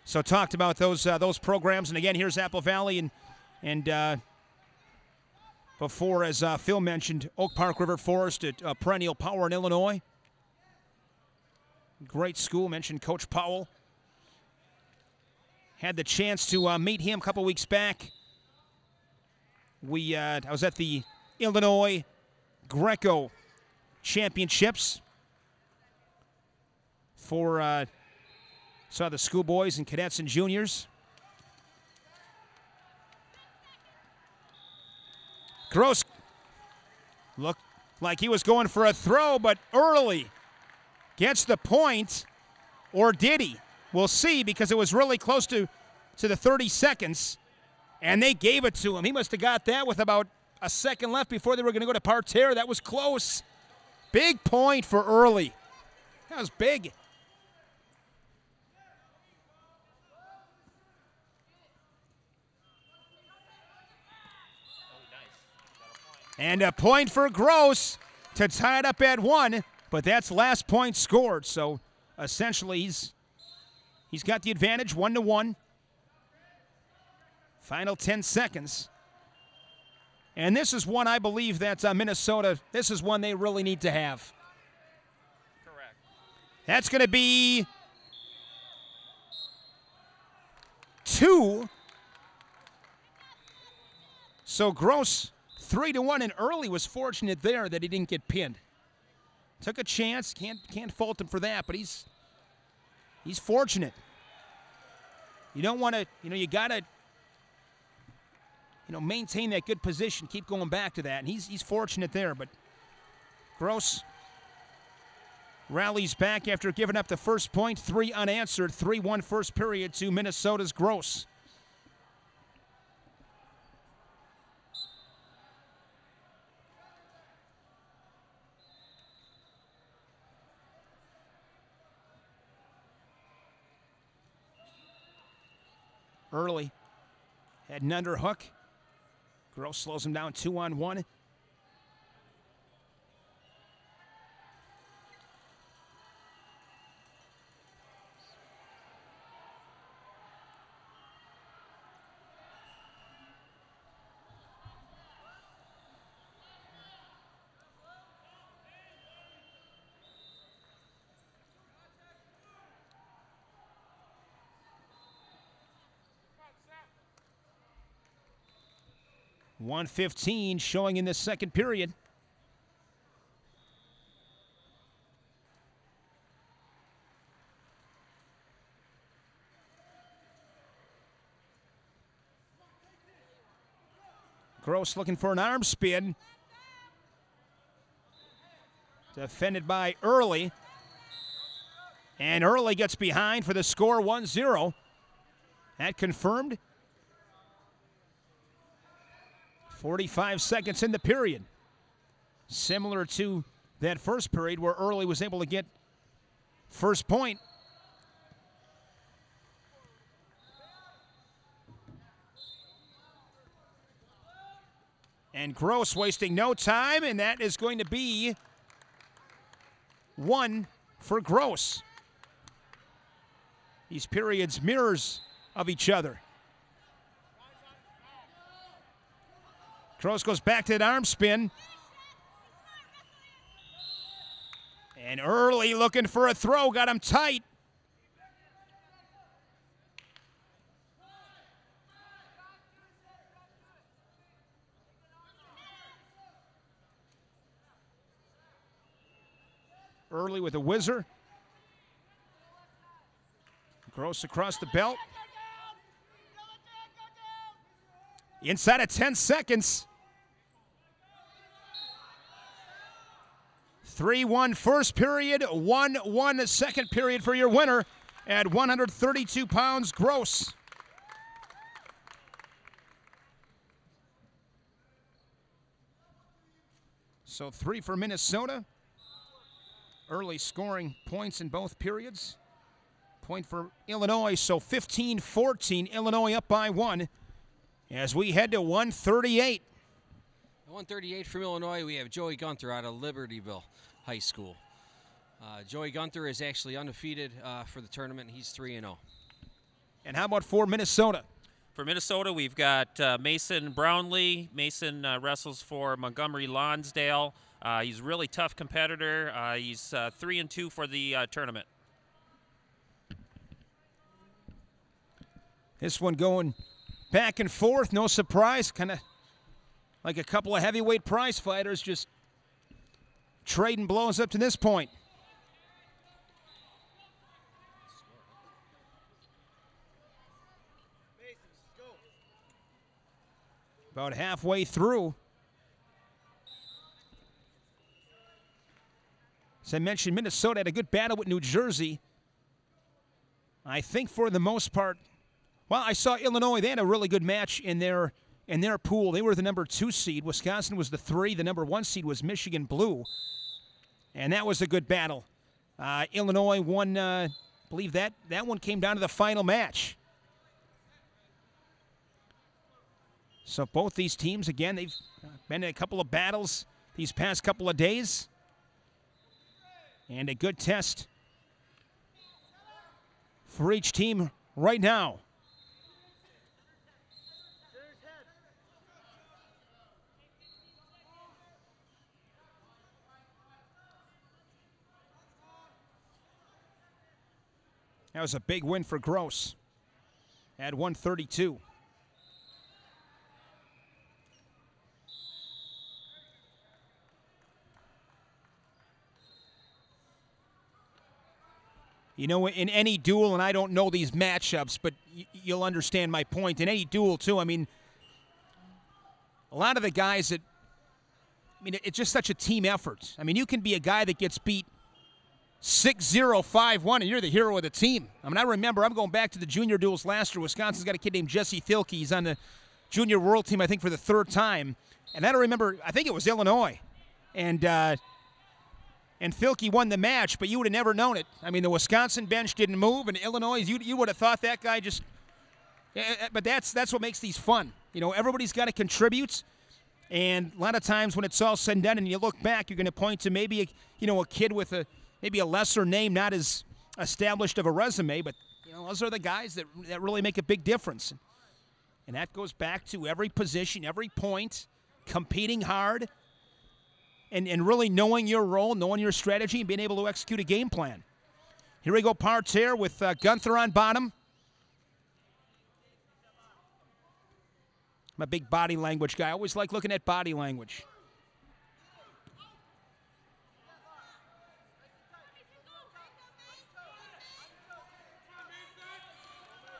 So talked about those programs, and again, here's Apple Valley and before, as Phil mentioned, Oak Park River Forest, a perennial power in Illinois. Great school. Mentioned Coach Powell. Had the chance to meet him a couple weeks back. I was at the Illinois Greco Championships for saw the schoolboys and cadets and juniors. Gross looked like he was going for a throw, but Early gets the point, or did he? We'll see, because it was really close to the 30 seconds, and they gave it to him. He must have got that with about a second left before they were going to go to parterre. That was close. Big point for Early. That was big. And a point for Gross to tie it up at 1, but that's last point scored. So essentially he's got the advantage, 1-1. Final 10 seconds. And this is one I believe that Minnesota, this is one they really need to have. Correct. That's going to be 2. So Gross 3-1, and Early was fortunate there that he didn't get pinned. Took a chance. Can't fault him for that, but he's fortunate. You don't want to, you got to, maintain that good position, keep going back to that, and he's fortunate there, but Gross rallies back after giving up the first point, 3 unanswered, 3-1 first period to Minnesota's Gross. Early had an underhook. Gross slows him down 2-on-1. .115 showing in the second period. Gross looking for an arm spin. Defended by Early. And Early gets behind for the score, 1-0. That confirmed. 45 seconds in the period. Similar to that first period where Early was able to get first point. And Gross wasting no time, and that is going to be 1 for Gross. These periods mirrors of each other. Gross goes back to that arm spin. And Early looking for a throw, got him tight. Early with a whizzer. Gross across the belt. Inside of 10 seconds. 3-1 first period, 1-1 second period for your winner at 132 pounds Gross. So 3 for Minnesota. Early scoring points in both periods. Point for Illinois, so 15-14, Illinois up by 1 as we head to 138. 138 from Illinois, we have Joey Gunther out of Libertyville High School. Joey Gunther is actually undefeated for the tournament. He's 3-0. And how about for Minnesota? For Minnesota, we've got Mason Brownlee. Mason wrestles for Montgomery Lonsdale. He's a really tough competitor. He's 3-2 for the tournament. This one going back and forth, no surprise, kind of like a couple of heavyweight prize fighters just trading blows up to this point. About halfway through. As I mentioned, Minnesota had a good battle with New Jersey. I think for the most part, well, I saw Illinois. They had a really good match in their pool. They were the number 2 seed. Wisconsin was the 3. The number 1 seed was Michigan Blue. And that was a good battle. Illinois won, I believe that one came down to the final match. So both these teams, again, they've been in a couple of battles these past couple of days. And a good test for each team right now. That was a big win for Gross at 132. You know, in any duel, and I don't know these matchups, but you'll understand my point. In any duel, too, I mean, a lot of the guys that, I mean, it's just such a team effort. I mean, you can be a guy that gets beat 6-0, 5-1, and you're the hero of the team. I mean, I remember, I'm going back to the junior duels last year. Wisconsin's got a kid named Jesse Thielke. He's on the junior world team, I think, for the 3rd time. And I don't remember, I think it was Illinois. And Thielke won the match, but you would have never known it. I mean, the Wisconsin bench didn't move, and Illinois, you would have thought that guy just – but that's what makes these fun. You know, everybody's got to contribute, and a lot of times when it's all said and done and you look back, you're going to point to maybe, a kid with maybe a lesser name, not as established of a resume, but, those are the guys that really make a big difference. And that goes back to every position, every point, competing hard, and really knowing your role, knowing your strategy, and being able to execute a game plan. Here we go, Parterre with Gunther on bottom. I'm a big body language guy. I always like looking at body language.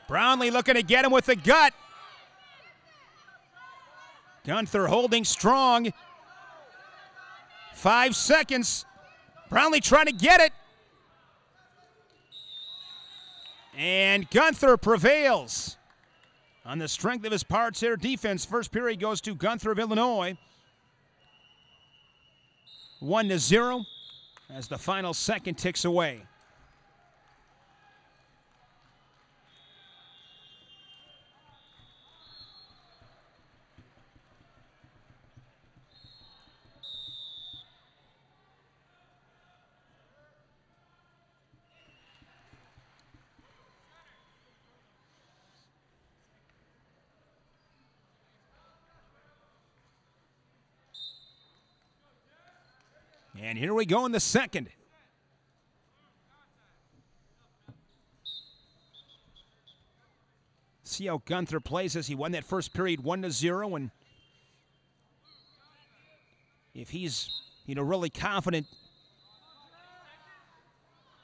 Brownlee looking to get him with the gut. Gunther holding strong. 5 seconds. Brownlee trying to get it. And Gunther prevails. On the strength of his Parterre defense, first period goes to Gunther of Illinois. 1-0 as the final second ticks away. And here we go in the second. See how Gunther plays as he won that first period 1-0. And if he's, really confident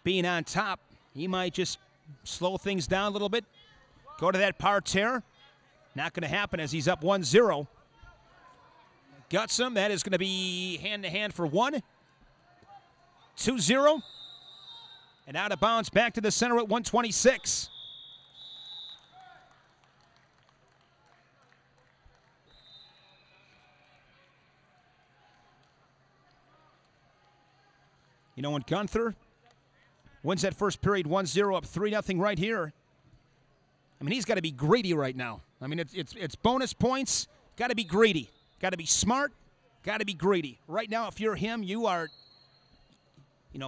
being on top, he might just slow things down a little bit. Go to that Parterre. Not going to happen as he's up 1-0. Guts him. That is going to be hand-to-hand for 1. 2-0, and out of bounds back to the center at 126. When Gunther wins that first period 1-0 up 3-0 right here, I mean, he's got to be greedy right now. I mean, it's bonus points, got to be greedy, got to be smart, got to be greedy. Right now, if you're him, you are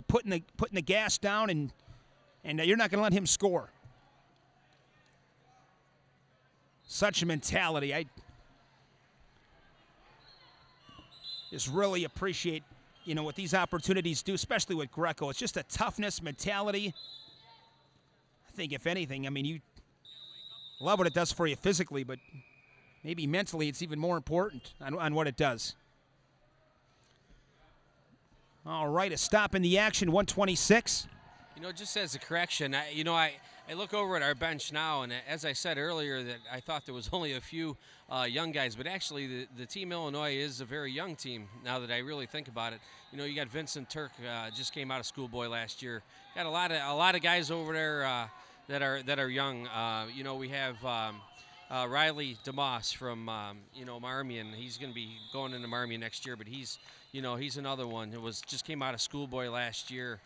putting the gas down, and you're not going to let him score. Such a mentality. I just really appreciate, what these opportunities do, especially with Greco. It's just a toughness mentality. I think, if anything, I mean, you love what it does for you physically, but maybe mentally it's even more important on what it does. All right, a stop in the action, 126. Just as a correction, I look over at our bench now, and as I said earlier, that I thought there was only a few young guys, but actually the Team Illinois is a very young team now that I really think about it. You got Vincent Turk, just came out of schoolboy last year. Got a lot of guys over there that are young. We have Riley DeMoss from Marmion. He's going to be going into Marmion next year, but he's another one who just came out of schoolboy last year.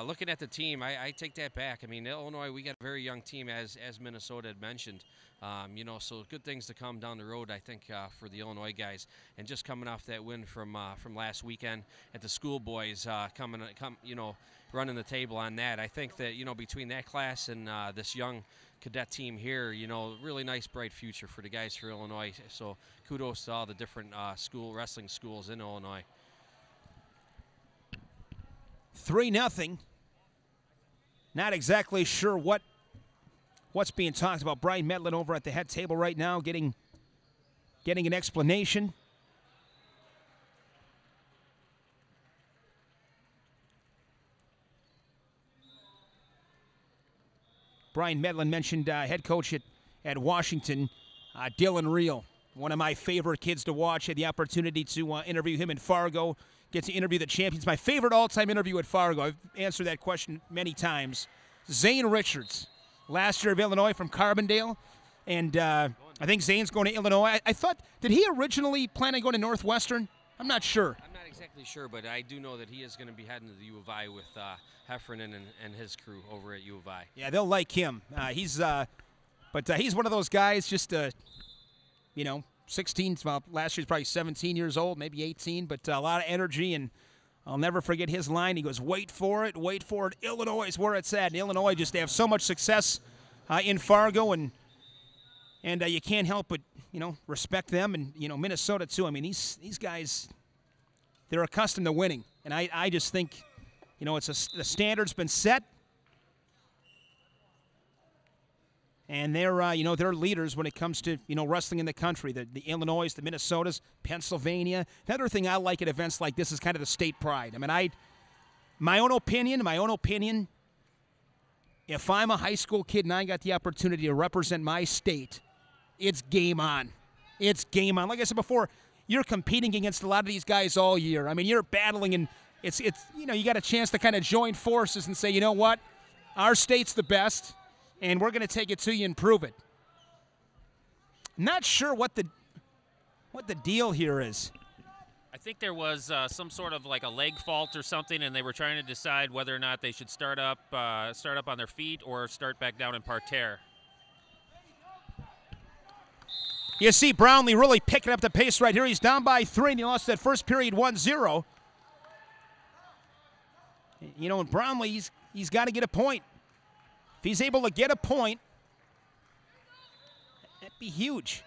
Looking at the team, I take that back. I mean, Illinois, we got a very young team, as Minnesota had mentioned. So good things to come down the road, I think, for the Illinois guys. And just coming off that win from last weekend at the schoolboys, running the table on that. I think that between that class and this young cadet team here, really nice, bright future for the guys for Illinois. So kudos to all the different wrestling schools in Illinois. 3-0. Not exactly sure what's being talked about. Brian Medlin over at the head table right now getting an explanation. Brian Medlin mentioned head coach at Washington, Dylan Reel, one of my favorite kids to watch. Had the opportunity to interview him in Fargo, get to interview the champions. My favorite all-time interview at Fargo, I've answered that question many times. Zane Richards, last year of Illinois from Carbondale. And I think Zane's going to Illinois. I thought, did he originally plan on going to Northwestern? I'm not sure. I'm not exactly sure, but I do know that he is going to be heading to the U of I with Heffernan and his crew over at U of I. Yeah, they'll like him. He's one of those guys, just 16. Well, last year's probably 17 years old, maybe 18, but a lot of energy. And I'll never forget his line. He goes, "Wait for it, wait for it. Illinois is where it's at." And Illinois just have so much success in Fargo, and you can't help but respect them, and Minnesota too. I mean, these guys, they're accustomed to winning, and I just think the standard's been set, and they're leaders when it comes to wrestling in the country. The Illinois, the Minnesotas, Pennsylvania. Another thing I like at events like this is kind of the state pride. I mean, my own opinion. If I'm a high school kid and I got the opportunity to represent my state, it's game on. It's game on. Like I said before, you're competing against a lot of these guys all year. I mean, you're battling, and it's you got a chance to kind of join forces and say, you know what, our state's the best, and we're going to take it to you and prove it. Not sure what the deal here is. I think there was some sort of like a leg fault or something, and they were trying to decide whether or not they should start up on their feet or start back down in parterre. You see Brownlee really picking up the pace right here. He's down by 3, and he lost that first period 1-0. And Brownlee, he's got to get a point. If he's able to get a point, that'd be huge.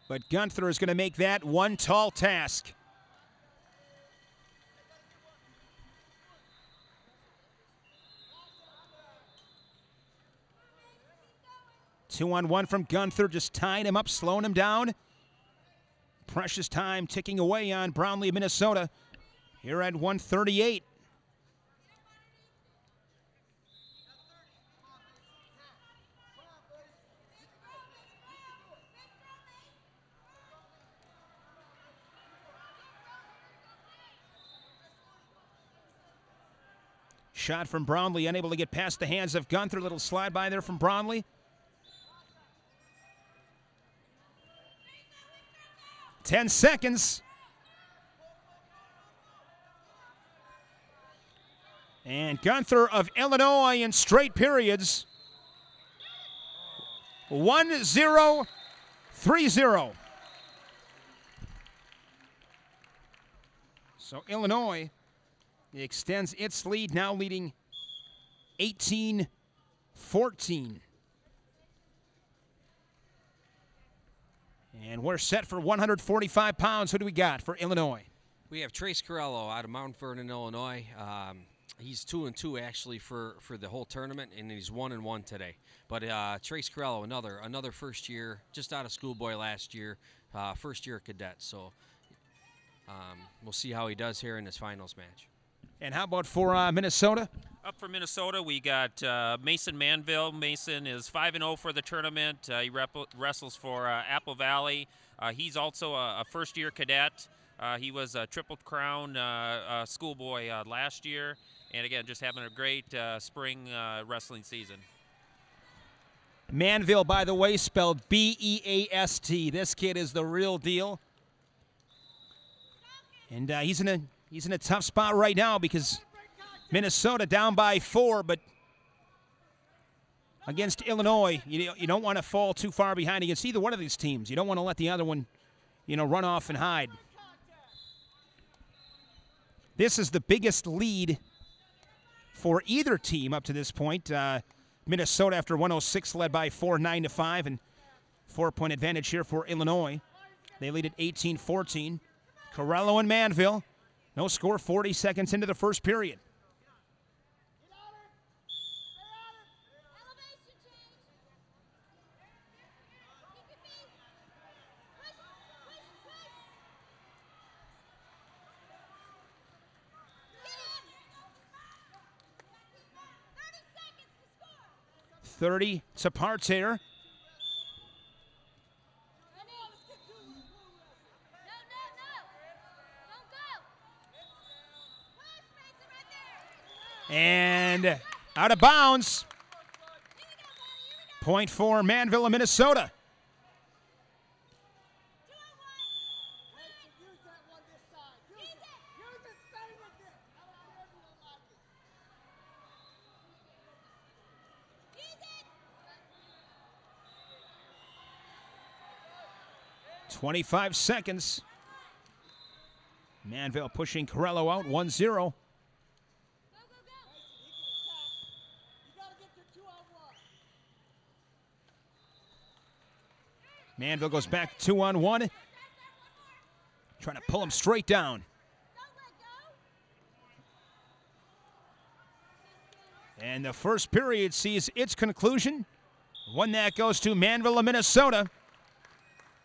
But Gunther is going to make that one tall task. Two-on-one from Gunther, just tying him up, slowing him down. Precious time ticking away on Brownlee, Minnesota, here at 1:38. Shot from Brownlee, unable to get past the hands of Gunther. Little slide by there from Brownlee. 10 seconds. And Gunther of Illinois in straight periods. 1-0, 3-0. So Illinois extends its lead, now leading 18-14. And we're set for 145 pounds. Who do we got for Illinois? We have Trace Corello out of Mount Vernon, Illinois. He's 2-2 actually for the whole tournament, and he's 1-1 today. But Trace Corello, another first year, just out of schoolboy last year, first year cadet. So we'll see how he does here in this finals match. And how about for Minnesota? Up for Minnesota, we got Mason Manville. Mason is 5-0 for the tournament. He wrestles for Apple Valley. He's also a first-year cadet. He was a Triple Crown schoolboy last year. And, again, just having a great spring wrestling season. Manville, by the way, spelled B-E-A-S-T. This kid is the real deal. And he's in a tough spot right now because Minnesota down by 4, but against Illinois, you don't want to fall too far behind against either one of these teams. You don't want to let the other one, run off and hide. This is the biggest lead for either team up to this point. Minnesota after 106 led by 4, 9-5, and 4-point advantage here for Illinois. They lead at 18-14. Corello and Manville. No score 40 seconds into the first period. 30 to Parterre. And out of bounds. Point for Manville of Minnesota. .25 seconds. Manville pushing Corello out, 1-0. Manville goes back 2-on-1. Trying to pull him straight down. And the first period sees its conclusion. One that goes to Manville of Minnesota.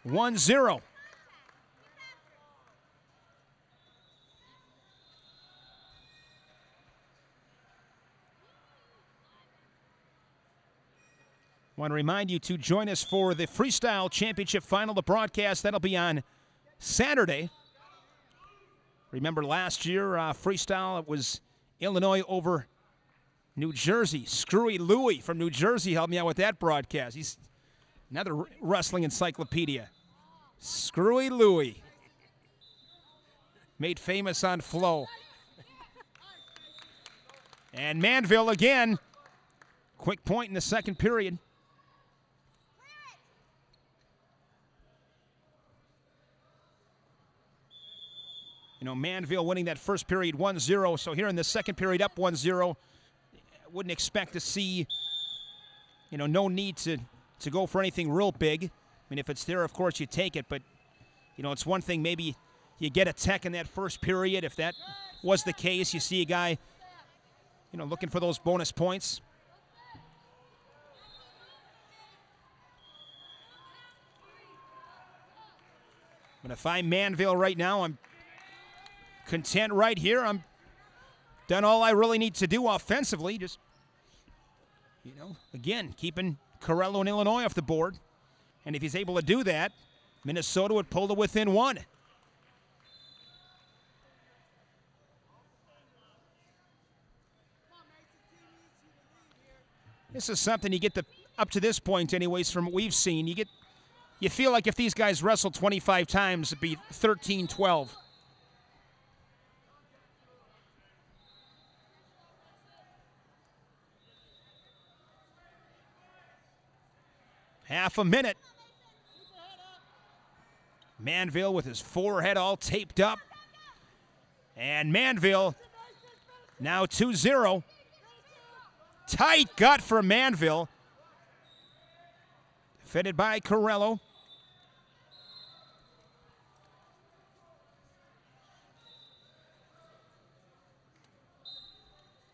1-0. I want to remind you to join us for the Freestyle Championship Final, the broadcast. That'll be on Saturday. Remember last year, Freestyle, it was Illinois over New Jersey. Screwy Louie from New Jersey helped me out with that broadcast. He's another wrestling encyclopedia. Screwy Louie. Made famous on Flow. And Manville again. Quick point in the second period. You know, Manville winning that first period 1-0. So here in the second period up 1-0. Wouldn't expect to see, you know, no need to go for anything real big. I mean, if it's there, of course, you take it. But, you know, it's one thing maybe you get a tech in that first period. If that was the case, you see a guy, you know, looking for those bonus points. But if I'm Manville right now, I'm content right here. I'm done all I really need to do offensively. Just, you know, again, keeping Corello and Illinois off the board. And if he's able to do that, Minnesota would pull to within one. This is something you get up to this point anyways from what we've seen. You feel like if these guys wrestle 25 times, it'd be 13-12. Half a minute. Manville with his forehead all taped up. And Manville now 2-0. Tight gut for Manville. Defended by Corello.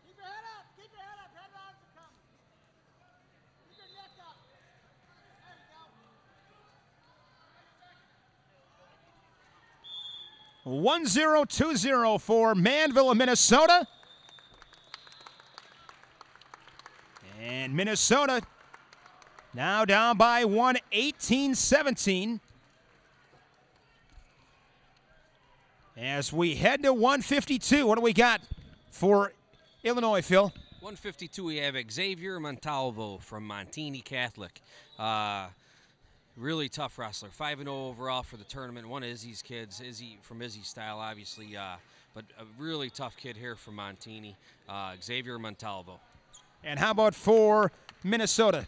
Keep your head up. Keep your head up. Head on to come. Keep your neck up. There you go. 1-0, 2-0 for Manville of Minnesota. And Minnesota now down by one, 18-17. As we head to 152, what do we got for Illinois, Phil? 152, we have Xavier Montalvo from Montini Catholic. Really tough wrestler. 5-0 overall for the tournament. One of Izzy's kids, Izzy from Izzy style, obviously, but a really tough kid here from Montini, Xavier Montalvo. And how about for Minnesota?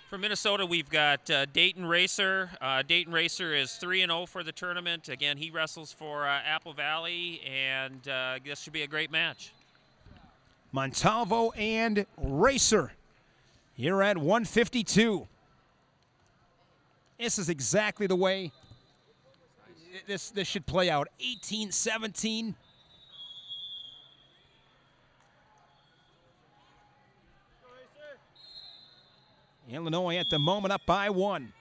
For Minnesota, we've got Dayton Racer. Dayton Racer is 3-0 for the tournament. Again, he wrestles for Apple Valley, and this should be a great match. Montalvo and Racer here at 152. This is exactly the way this should play out. 18-17. Illinois at the moment up by one.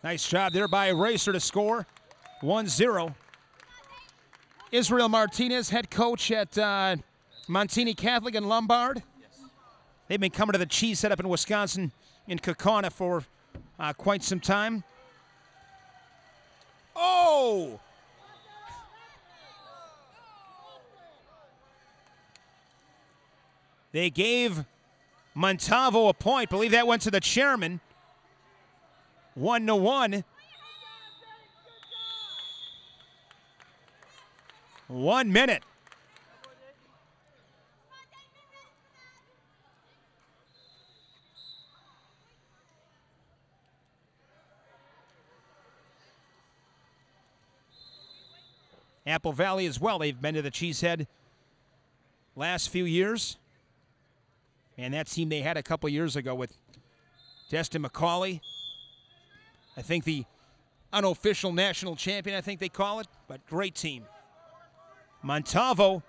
Nice job there by Racer to score 1-0. Israel Martinez, head coach at Montini Catholic in Lombard. They've been coming to the cheese setup in Wisconsin in Kaukauna for quite some time. Oh! They gave Montalvo a point. Believe that went to the chairman. 1-1. 1 minute. Apple Valley as well. They've been to the Cheesehead last few years. And that team they had a couple years ago with Destin McCauley. I think the unofficial national champion, I think they call it, but great team. Montalvo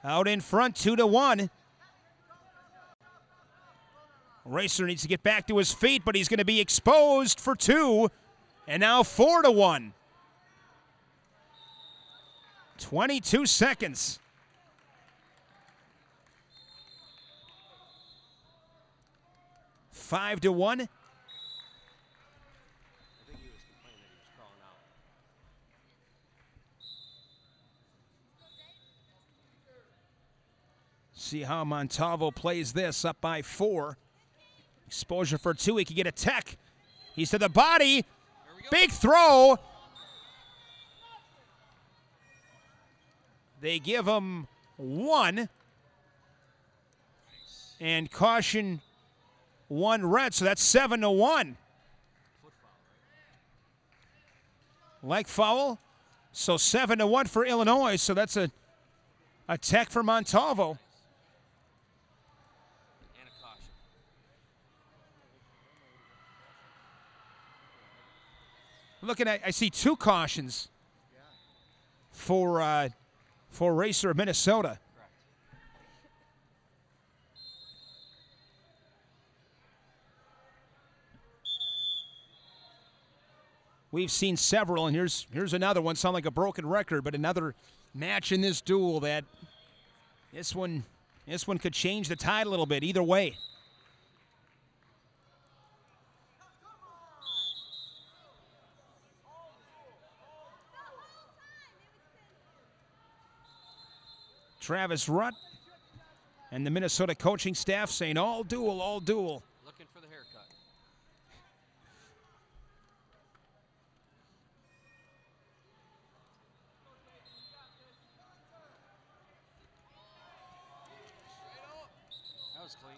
out in front, 2-1. Racer needs to get back to his feet, but he's going to be exposed for 2. And now 4-1. 22 seconds. Five to 1. I think he was complaining that he was crawling out. See how Montalvo plays this, up by 4. Exposure for 2. He could get a tech. He's to the body. Big throw. They give him 1. And caution 1 red, so that's 7-1. Leg foul. So 7-1 for Illinois. So that's a tech for Montalvo. And a caution. Looking at, I see 2 cautions for Racer of Minnesota. We've seen several, and here's another one. Sound like a broken record, but another match in this duel that this one could change the tide a little bit. Either way. Travis Rutt and the Minnesota coaching staff saying all duel, all duel. Looking for the haircut. That was clean.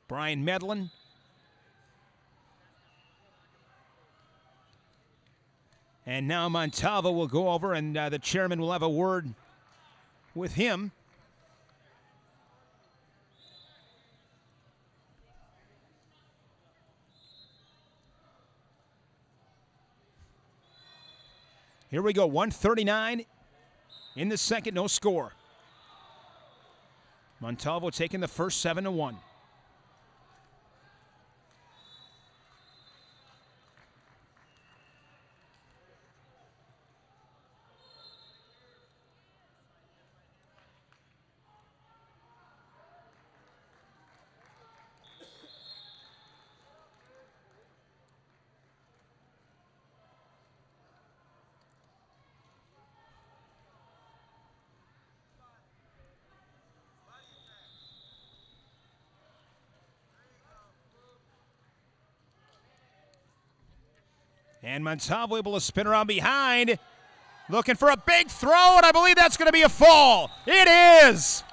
Brian Medlin. And now Montalvo will go over, and the chairman will have a word with him. Here we go, 1:39 in the second, no score. Montalvo taking the first 7-1. And Montalvo able to spin around behind. Looking for a big throw, and I believe that's going to be a fall. It is!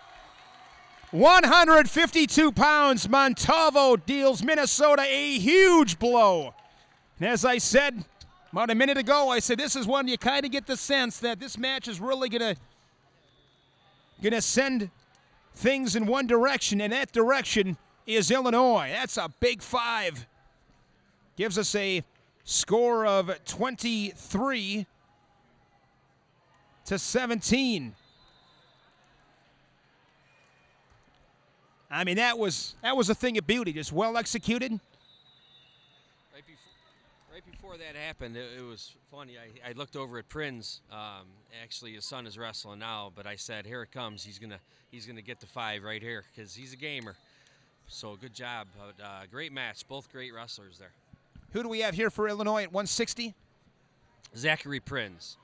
152 pounds. Montalvo deals Minnesota a huge blow. And as I said about a minute ago, I said this is one you kind of get the sense that this match is really going to send things in one direction, and that direction is Illinois. That's a big 5. Gives us a score of 23-17. I mean, that was a thing of beauty, just well executed. Right before that happened, it was funny. I looked over at Prinz. Actually, his son is wrestling now, but I said, "Here it comes. He's gonna get the 5 right here because he's a gamer." So good job. Great match. Both great wrestlers there. Who do we have here for Illinois at 160? Zachary Prinz.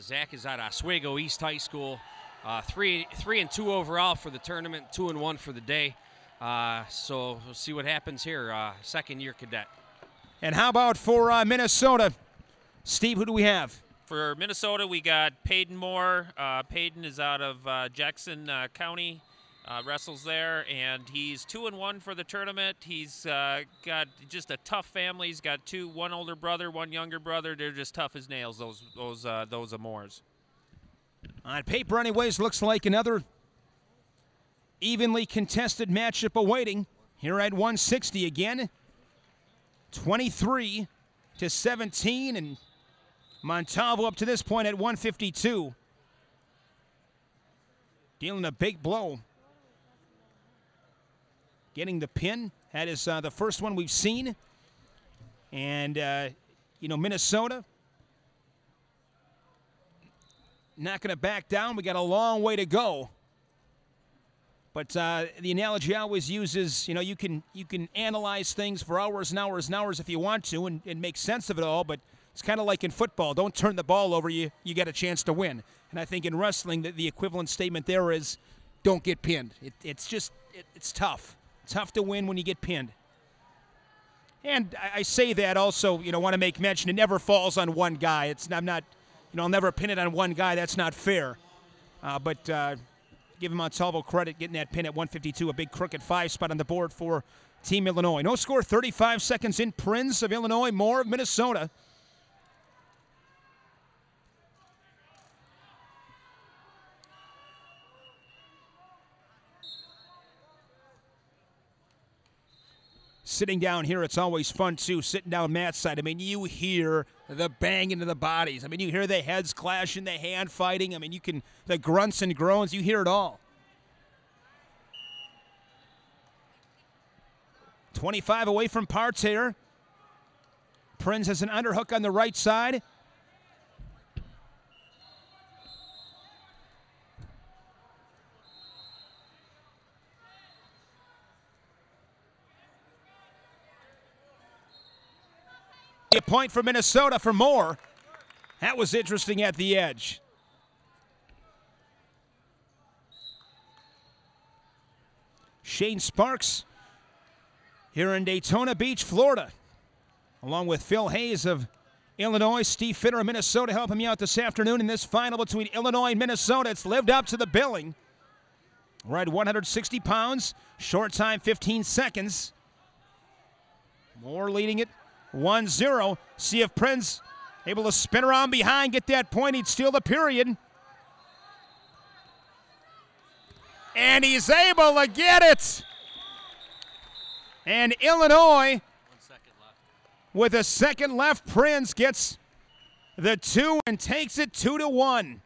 Zach is out of Oswego East High School. 3-2 overall for the tournament, 2-1 for the day. So we'll see what happens here. Second-year cadet. And how about for Minnesota? Steve, who do we have? For Minnesota, we got Peyton Moore. Peyton is out of Jackson County, wrestles there, and he's 2-1 for the tournament. He's got just a tough family. He's got one older brother, one younger brother. They're just tough as nails, those Moores. On paper, anyways, looks like another evenly contested matchup awaiting here at 160 again. 23-17, and Montalvo up to this point at 152. Dealing a big blow. Getting the pin. That is the first one we've seen. And, Minnesota not going to back down. We got a long way to go. But the analogy I always use is, you can analyze things for hours and hours and hours if you want to and make sense of it all, but it's kind of like in football. Don't turn the ball over, you get a chance to win. And I think in wrestling, the equivalent statement there is don't get pinned. It's tough. Tough to win when you get pinned. And I say that also, want to make mention, it never falls on one guy. I'll never pin it on one guy. That's not fair. But give him Montalvo credit getting that pin at 152, a big crooked 5 spot on the board for Team Illinois. No score, 35 seconds in. Prinz of Illinois, Moore of Minnesota. Sitting down here, it's always fun, too, sitting down Matt's side. I mean, you hear the banging of the bodies. I mean, you hear the heads clashing, the hand fighting. I mean, the grunts and groans, you hear it all. 25 away from parterre. Prinz has an underhook on the right side. A point for Minnesota for Moore. That was interesting at the edge. Shane Sparks here in Daytona Beach, Florida, along with Phil Hayes of Illinois, Steve Fitter of Minnesota helping me out this afternoon in this final between Illinois and Minnesota. It's lived up to the billing. We're at 160 pounds, short time 15 seconds. Moore leading it 1-0. See if Prinz able to spin around behind, get that point. He'd steal the period. And he's able to get it. And Illinois, with a second left, Prinz gets the 2 and takes it 2-1.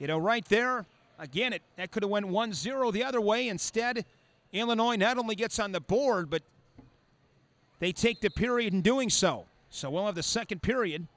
Right there. Again, that could have went 1-0 the other way. Instead, Illinois not only gets on the board, but they take the period in doing so. So we'll have the second period.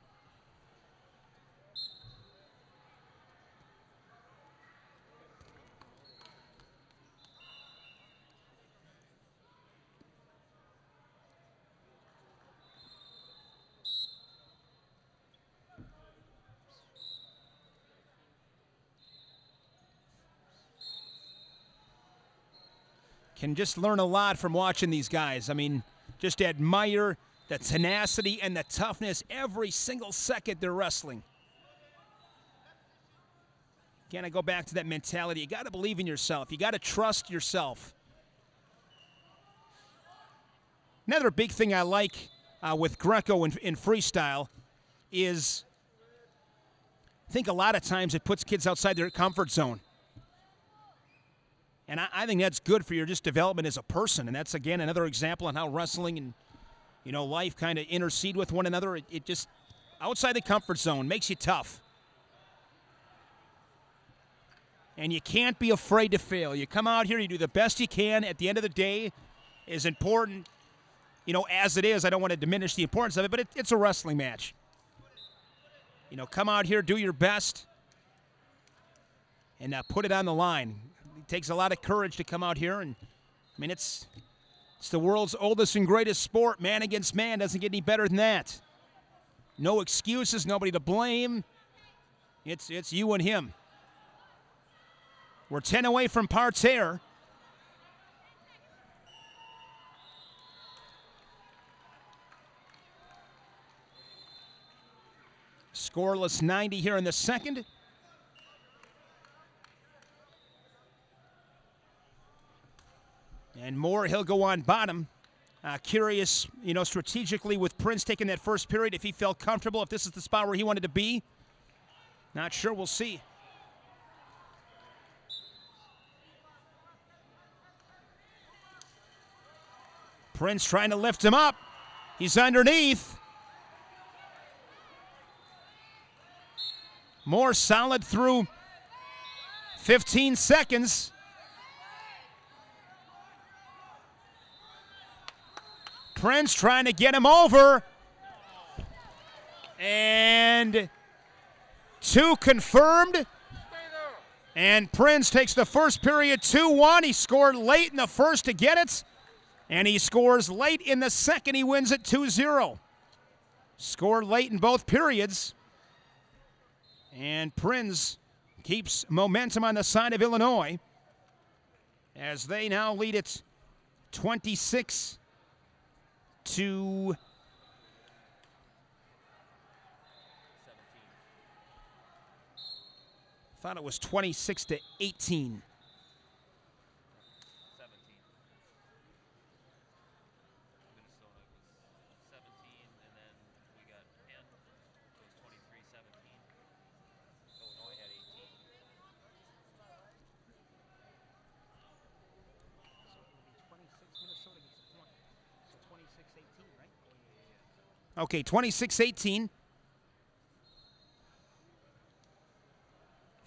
Can just learn a lot from watching these guys. I mean, just admire the tenacity and the toughness every single second they're wrestling. Again, I go back to that mentality. You got to believe in yourself. You got to trust yourself. Another big thing I like with Greco in freestyle is I think a lot of times it puts kids outside their comfort zone. And I think that's good for your just development as a person. And that's, again, another example on how wrestling and, life kind of intercede with one another. outside the comfort zone, makes you tough. And you can't be afraid to fail. You come out here, you do the best you can. At the end of the day, is important, you know, as it is. I don't want to diminish the importance of it, but it's a wrestling match. You know, come out here, do your best, and put it on the line. It takes a lot of courage to come out here, and I mean, it's the world's oldest and greatest sport. Man against man, doesn't get any better than that. No excuses, nobody to blame. It's you and him. We're 10 away from parterre. Scoreless 90 here in the second. And Moore, he'll go on bottom. Curious, you know, strategically with Prince taking that first period, if he felt comfortable, if this is the spot where he wanted to be. Not sure, we'll see. Prince trying to lift him up. He's underneath. Moore solid through 15 seconds. Prince trying to get him over. And 2 confirmed. And Prince takes the first period 2-1. He scored late in the first to get it. And he scores late in the second. He wins it 2-0. Scored late in both periods. And Prince keeps momentum on the side of Illinois as they now lead it 26 to 17. Thought it was 26 to 18. Okay, 26-18. I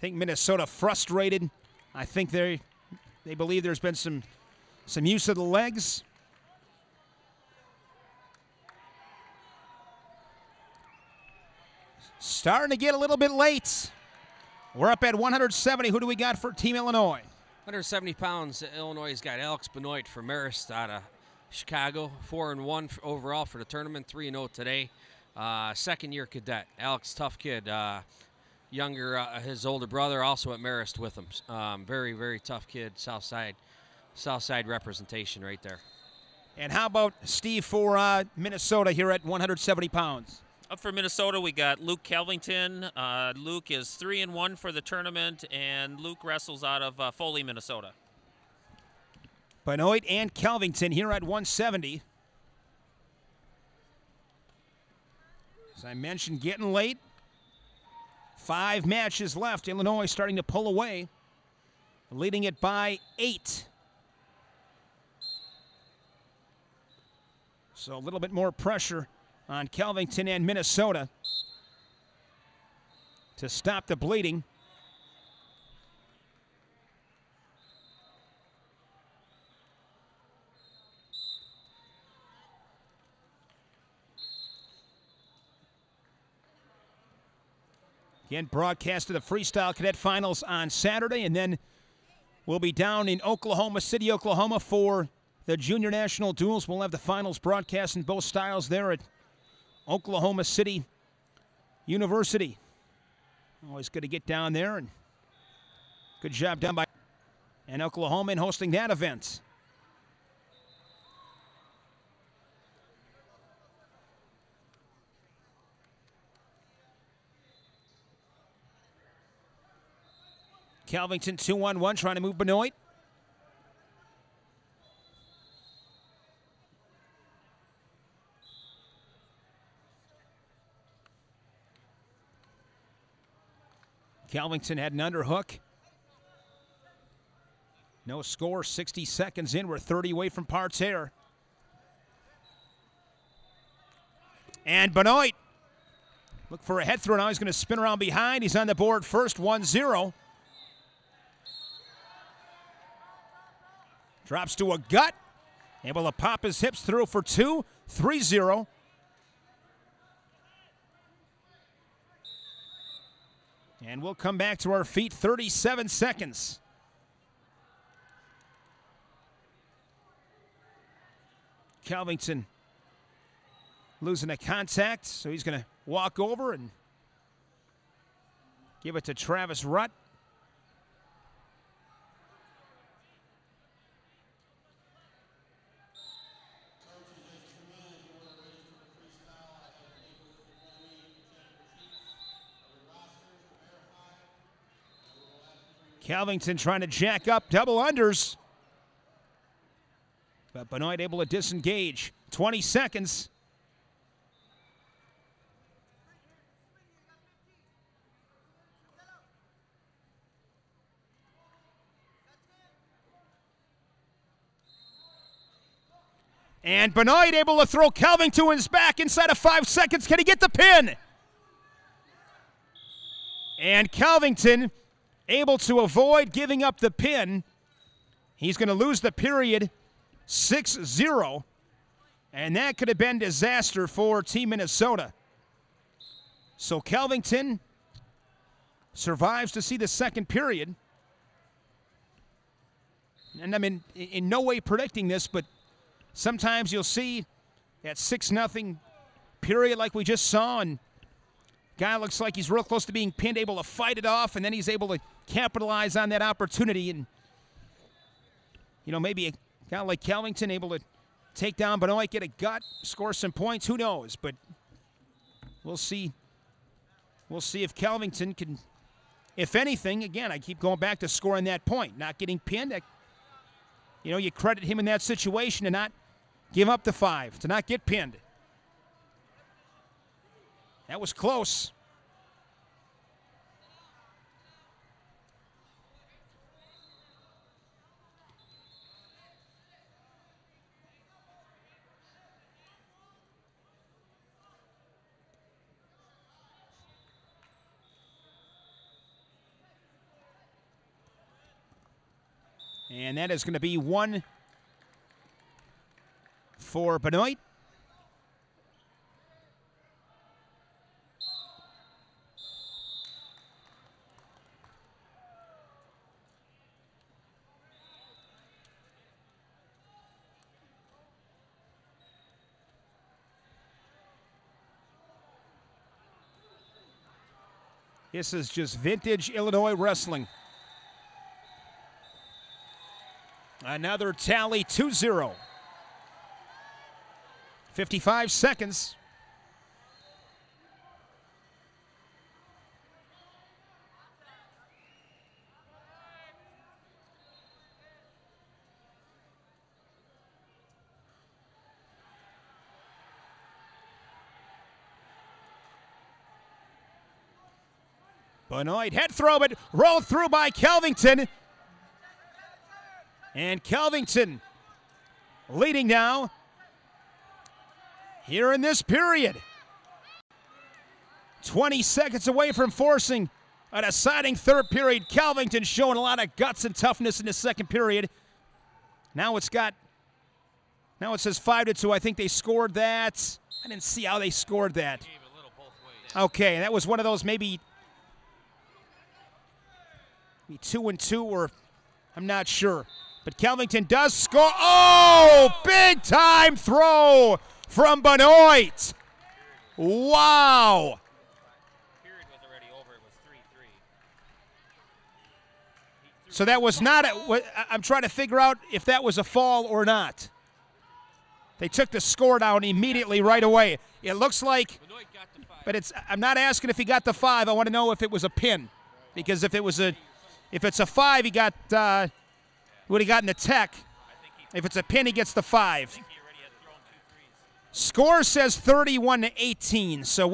think Minnesota frustrated. I think they believe there's been some use of the legs. Starting to get a little bit late. We're up at 170. Who do we got for Team Illinois? 170 pounds. Illinois has got Alex Benoit from Marist out of Chicago, 4-1 overall for the tournament, 3-0 today. Second-year cadet. Alex, tough kid. Younger, his older brother also at Marist with him. Very, very tough kid. South Side representation right there. And how about Steve for Minnesota here at 170 pounds? Up for Minnesota, we got Luke Kelvington. Luke is 3-1 for the tournament, and Luke wrestles out of Foley, Minnesota. Benoit and Kelvington here at 170. As I mentioned, getting late. 5 matches left. Illinois starting to pull away, leading it by 8. So a little bit more pressure on Kelvington and Minnesota to stop the bleeding. Again, broadcast of the Freestyle Cadet Finals on Saturday, and then we'll be down in Oklahoma City, Oklahoma for the Junior National Duels. We'll have the finals broadcast in both styles there at Oklahoma City University. Always good to get down there, and good job done by and Oklahoma in hosting that event. Kelvington 2-1-1, trying to move Benoit. Kelvington had an underhook. No score, 60 seconds in. We're 30 away from parterre. And Benoit Look for a head throw now. He's going to spin around behind. He's on the board first, 1-0. Drops to a gut. Able to pop his hips through for 2, 3-0. And we'll come back to our feet, 37 seconds. Kelvington losing a contact, so he's going to walk over and give it to Travis Rutt. Kelvington trying to jack up double unders. But Benoit able to disengage. 20 seconds. And Benoit able to throw Kelvington to his back inside of 5 seconds. Can he get the pin? And Kelvington able to avoid giving up the pin. He's going to lose the period 6-0. And that could have been disaster for Team Minnesota. So Kelvington survives to see the second period. And I'm in no way predicting this, but sometimes you'll see that 6-0 period like we just saw, and guy looks like he's real close to being pinned, able to fight it off, and then he's able to capitalize on that opportunity. And, you know, maybe a guy like Kelvington able to take down Benoit, get a gut, score some points. Who knows? But we'll see. We'll see if Kelvington can, if anything, again, I keep going back to scoring that point, not getting pinned. You know, you credit him in that situation to not give up the 5, to not get pinned. That was close. And that is going to be 1 for Benoit. This is just vintage Illinois wrestling. Another tally, 2-0. 55 seconds. Benoit head throw, but rolled through by Kelvington. And Kelvington leading now here in this period. 20 seconds away from forcing a deciding third period. Kelvington showing a lot of guts and toughness in the second period. Now it says 5-2. I think they scored that. I didn't see how they scored that. Okay, that was one of those maybe 2-2, or I'm not sure. But Kelvington does score. Oh, big time throw from Benoit. Wow. Period was already over. It was 3-3. So that was not I'm trying to figure out if that was a fall or not. They took the score down immediately right away. It looks like, but I'm not asking if he got the 5. I want to know if it was a pin. Because if it's a 5, he got would have gotten the tech. If it's a pin, he gets the 5. Score says 31-18. So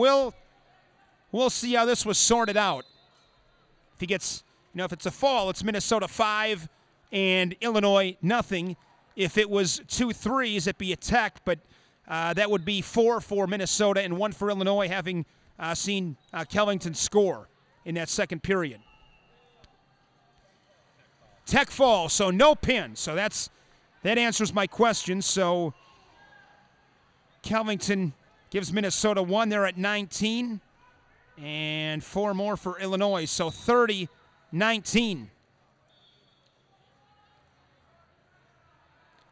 we'll see how this was sorted out. If he gets, if it's a fall, it's Minnesota 5 and Illinois nothing. If it was 2 3s, it'd be a tech, but that would be 4 for Minnesota and 1 for Illinois, having seen Kelvington score in that second period. Tech fall, so no pin. So that answers my question. So Kelvington gives Minnesota 1 there at 19. And 4 more for Illinois, so 30-19.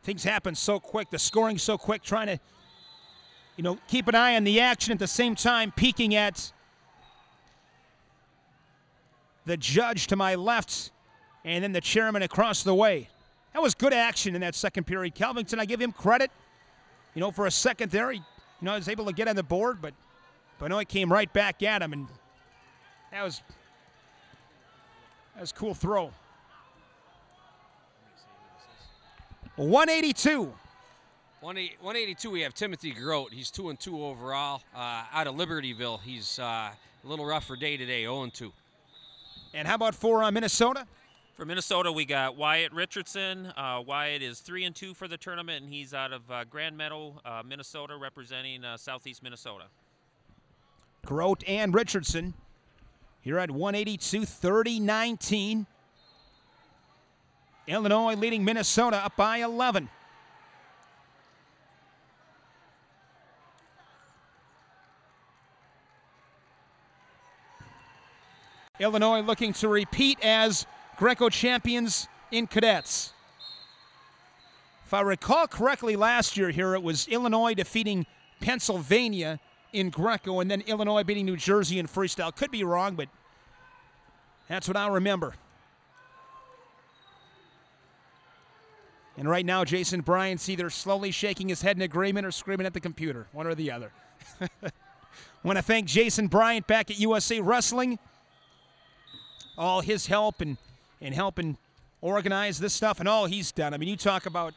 Things happen so quick, the scoring so quick, trying to, keep an eye on the action at the same time, peeking at the judge to my left and then the chairman across the way. That was good action in that second period. Kelvington, I give him credit. For a second there, he was able to get on the board, but it came right back at him, and that was a cool throw. 182. 182, we have Timothy Grote. He's 2-2 overall out of Libertyville. He's a little rough for day today, 0-2. And how about for Minnesota? For Minnesota, we got Wyatt Richardson. Wyatt is 3-2 for the tournament, and he's out of Grand Meadow, Minnesota, representing Southeast Minnesota. Grote and Richardson here at 182, 30-19. Illinois leading Minnesota up by 11. Illinois looking to repeat as Greco champions in cadets. If I recall correctly, last year here it was Illinois defeating Pennsylvania in Greco and then Illinois beating New Jersey in freestyle. Could be wrong, but that's what I remember. And right now, Jason Bryant's either slowly shaking his head in agreement or screaming at the computer, one or the other. Want to thank Jason Bryant back at USA Wrestling. All his help and helping organize this stuff and all he's done. I mean, you talk about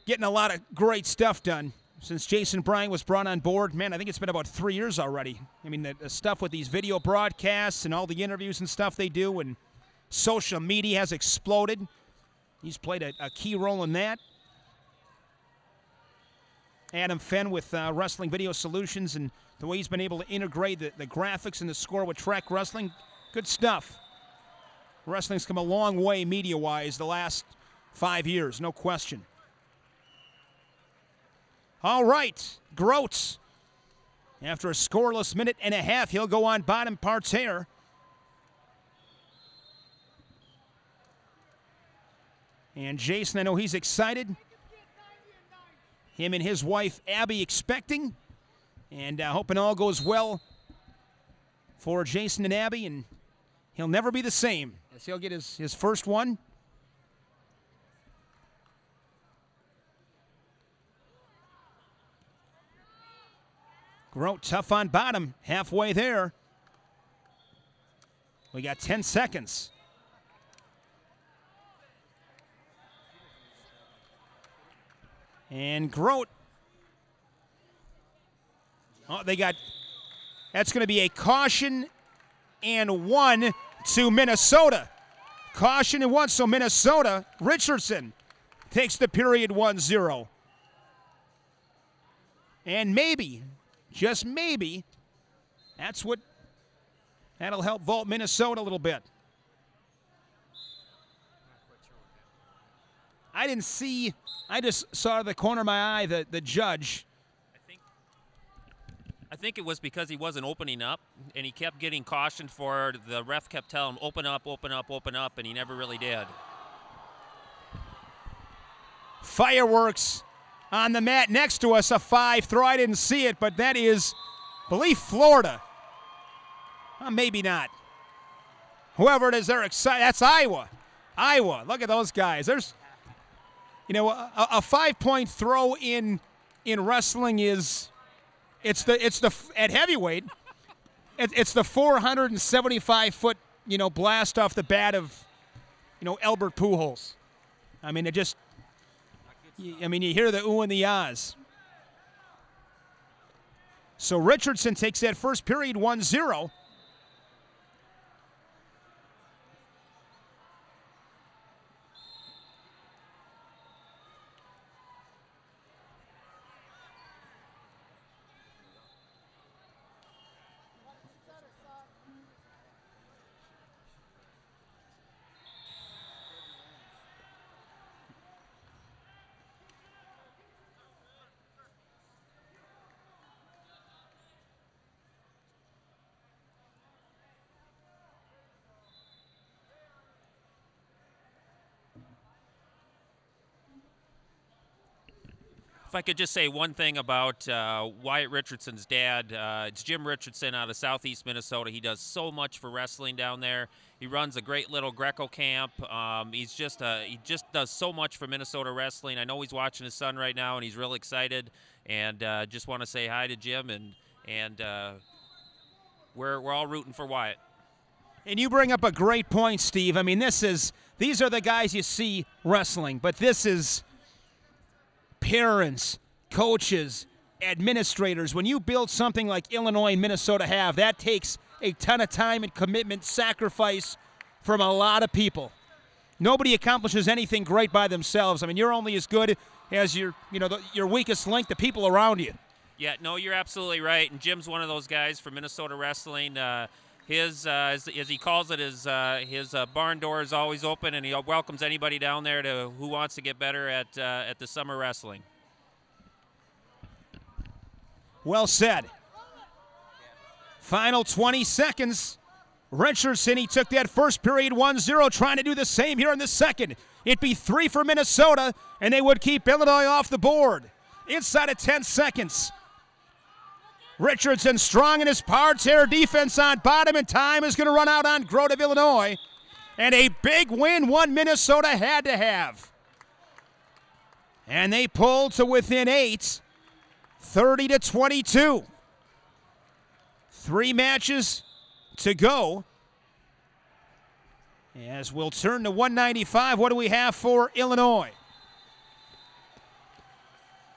getting a lot of great stuff done since Jason Bryant was brought on board. Man, I think it's been about 3 years already. I mean, the stuff with these video broadcasts and all the interviews and stuff they do, and social media has exploded. He's played a key role in that. Adam Fenn with Wrestling Video Solutions and the way he's been able to integrate the graphics and the score with track wrestling. Good stuff. Wrestling's come a long way media-wise the last 5 years, no question. All right, Grote. After a scoreless minute and a half, he'll go on bottom parterre. And Jason, I know he's excited. Him and his wife, Abby, expecting. And hoping all goes well for Jason and Abby. And he'll never be the same as he'll get his first one. Grote tough on bottom, halfway there. We got 10 seconds. And Grote. Oh, that's going to be a caution and 1 to Minnesota. Caution and 1, so Minnesota, Richardson takes the period 1-0. And maybe, just maybe, that'll help vault Minnesota a little bit. I didn't see, I just saw the corner of my eye the judge. I think it was because he wasn't opening up, and he kept getting cautioned for, the ref kept telling him, open up, open up, open up, and he never really did. Fireworks on the mat next to us, a 5 throw. I didn't see it, but that is, I believe, Florida. Maybe not. Whoever it is, they're excited. That's Iowa. Iowa, look at those guys. There's, a 5-point throw in wrestling is, it's at heavyweight, it's the 475-foot, blast off the bat of, Albert Pujols. I mean, you hear the ooh and the ahs. So Richardson takes that first period 1-0. If I could just say one thing about Wyatt Richardson's dad, it's Jim Richardson out of Southeast Minnesota. He does so much for wrestling down there. He runs a great little Greco camp. He just does so much for Minnesota wrestling. I know he's watching his son right now, and he's real excited. And just want to say hi to Jim, and we're all rooting for Wyatt. And you bring up a great point, Steve. I mean, these are the guys you see wrestling, but this is parents, coaches, administrators. When you build something like Illinois and Minnesota have, that takes a ton of time and commitment, sacrifice from a lot of people. Nobody accomplishes anything great by themselves. I mean, you're only as good as your weakest link, the people around you. Yeah, no, you're absolutely right. And Jim's one of those guys for Minnesota wrestling. His, as he calls it, his barn door is always open, and he welcomes anybody down there who wants to get better at the summer wrestling. Well said. Final 20 seconds. Richardson, he took that first period 1-0, trying to do the same here in the second. It'd be 3 for Minnesota, and they would keep Illinois off the board. Inside of 10 seconds. Richardson strong in his power tear defense on bottom, and time is going to run out on Grote of Illinois. And a big win, one Minnesota had to have. And they pulled to within 8, 30-22. 3 matches to go. As we'll turn to 195, what do we have for Illinois?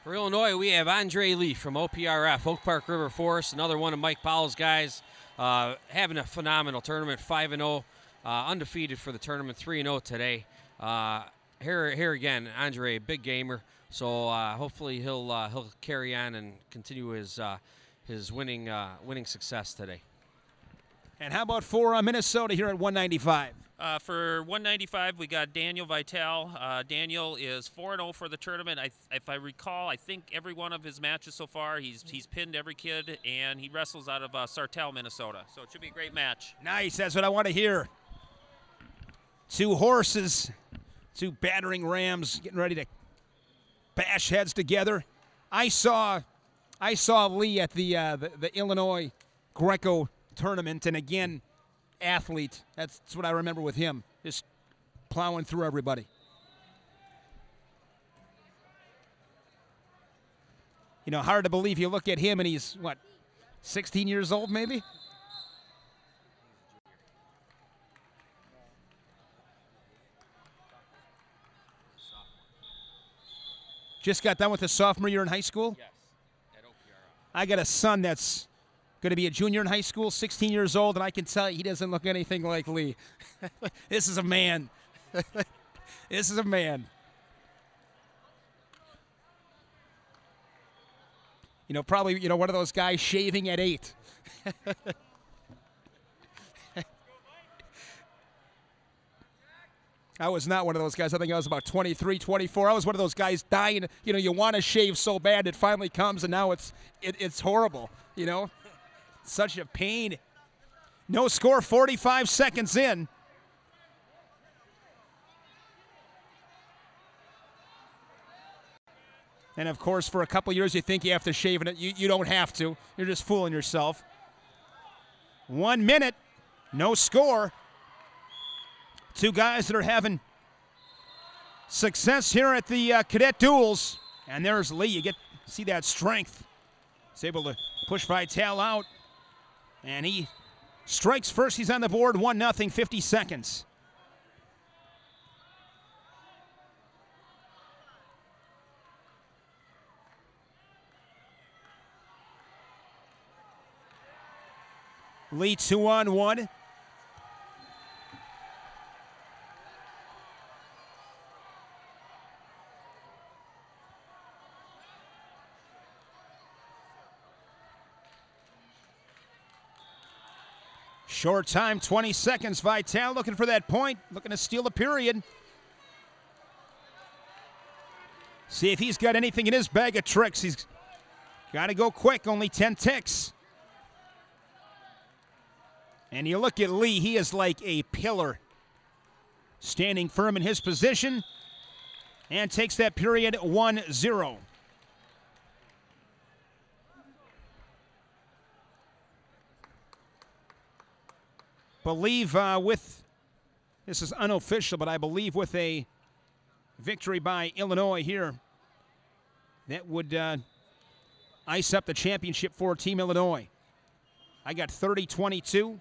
For Illinois, we have Andre Lee from OPRF, Oak Park River Forest, another one of Mike Powell's guys, having a phenomenal tournament, 5-0, undefeated for the tournament, 3-0 today. Here again, Andre, a big gamer, so hopefully he'll carry on and continue his winning success today. And how about for Minnesota here at 195? For 195, we got Daniel Vitale. Daniel is 4-0 for the tournament. If I recall, I think every one of his matches so far, he's pinned every kid, and he wrestles out of Sartell, Minnesota. So it should be a great match. Nice. That's what I want to hear. 2 horses, 2 battering rams getting ready to bash heads together. I saw Lee at the Illinois Greco tournament, and again, athlete. That's what I remember with him, just plowing through everybody. You know, hard to believe. You look at him and he's, what, 16 years old maybe? Just got done with a sophomore year in high school? Yes, at OPRF. I got a son that's going to be a junior in high school, 16 years old, and I can tell you he doesn't look anything like Lee. This is a man. This is a man. You know, probably, you know, one of those guys shaving at 8. I was not one of those guys. I think I was about 23, 24. I was one of those guys dying. You know, you want to shave so bad it finally comes, and now it's horrible, you know. Such a pain. No score, 45 seconds in. And, of course, for a couple years you think you have to shave it. You don't have to. You're just fooling yourself. 1 minute, no score. 2 guys that are having success here at the cadet duels. And there's Lee. You see that strength. He's able to push Vitale out. And he strikes first. He's on the board, 1-0, 50 seconds. Lee 2-on-1. Short time, 20 seconds. Vitale looking for that point, looking to steal the period. See if he's got anything in his bag of tricks. He's got to go quick, only 10 ticks. And you look at Lee, he is like a pillar. Standing firm in his position and takes that period 1-0. believe this is unofficial, but I believe with a victory by Illinois here, that would ice up the championship for Team Illinois. I got 30-22.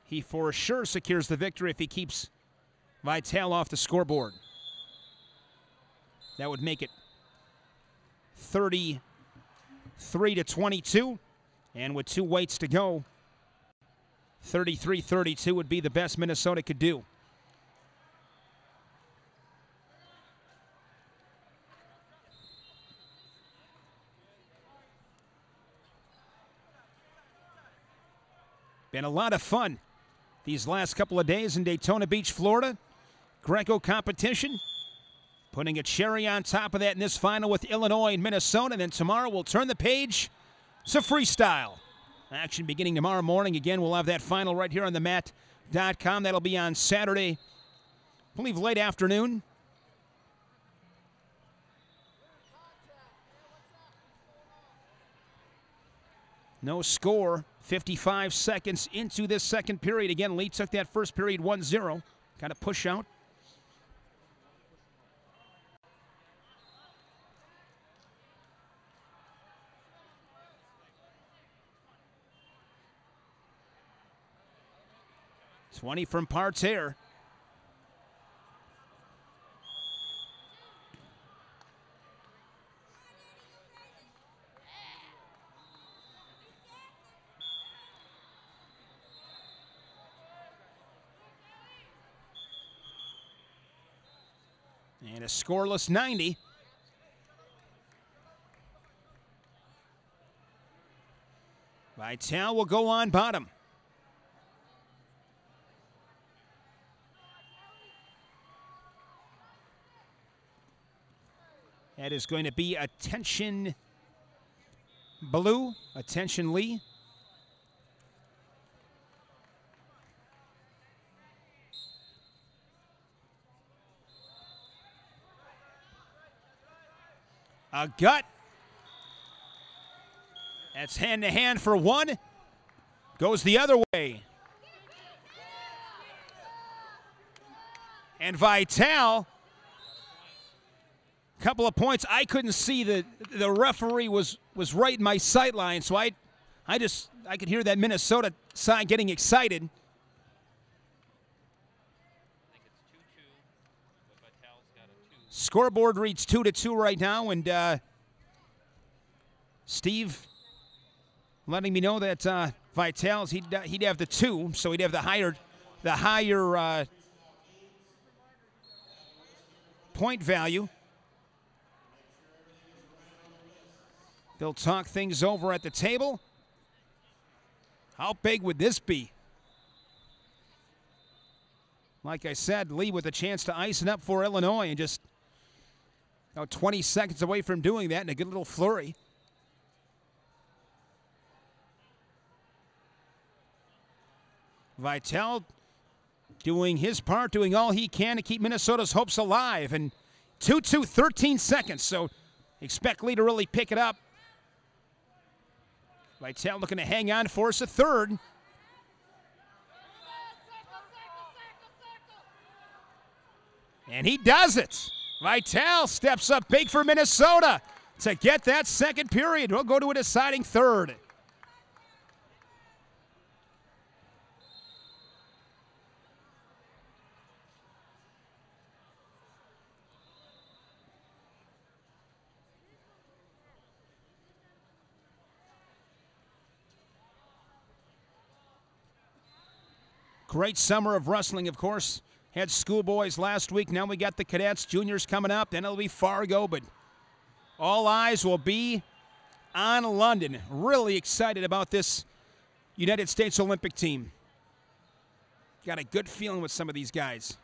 He for sure secures the victory if he keeps Vitale off the scoreboard. That would make it 33-22. And with 2 weights to go, 33-32 would be the best Minnesota could do. Been a lot of fun these last couple of days in Daytona Beach, Florida. Greco competition, putting a cherry on top of that in this final with Illinois and Minnesota. And then tomorrow we'll turn the page to freestyle. Action beginning tomorrow morning. Again, we'll have that final right here on the mat.com. That'll be on Saturday, I believe late afternoon. No score, 55 seconds into this second period. Again, Lee took that first period 1-0. Got a push out. .20 from Parterre. And a scoreless 90. Vitale will go on bottom. That is going to be attention blue, attention Lee. A gut. That's hand-to-hand for one. Goes the other way. And Vitale, couple of points. I couldn't see the referee was right in my sight line, so I could hear that Minnesota side getting excited. I think it's 2-2, but Vitale's got a 2. Scoreboard reads 2-2 right now, and Steve letting me know that Vitale's he'd have the 2, so he'd have the higher point value. They'll talk things over at the table. How big would this be? Like I said, Lee with a chance to ice it up for Illinois, and just 20 seconds away from doing that in a good little flurry. Vitale doing his part, doing all he can to keep Minnesota's hopes alive. And 2-2, 13 seconds, so expect Lee to really pick it up. Vitale looking to hang on, force a third. And he does it. Vitale steps up big for Minnesota to get that second period. We'll go to a deciding third. Great summer of wrestling, of course. Had schoolboys last week. Now we got the cadets, juniors coming up. Then it'll be Fargo, but all eyes will be on London. Really excited about this United States Olympic team. Got a good feeling with some of these guys.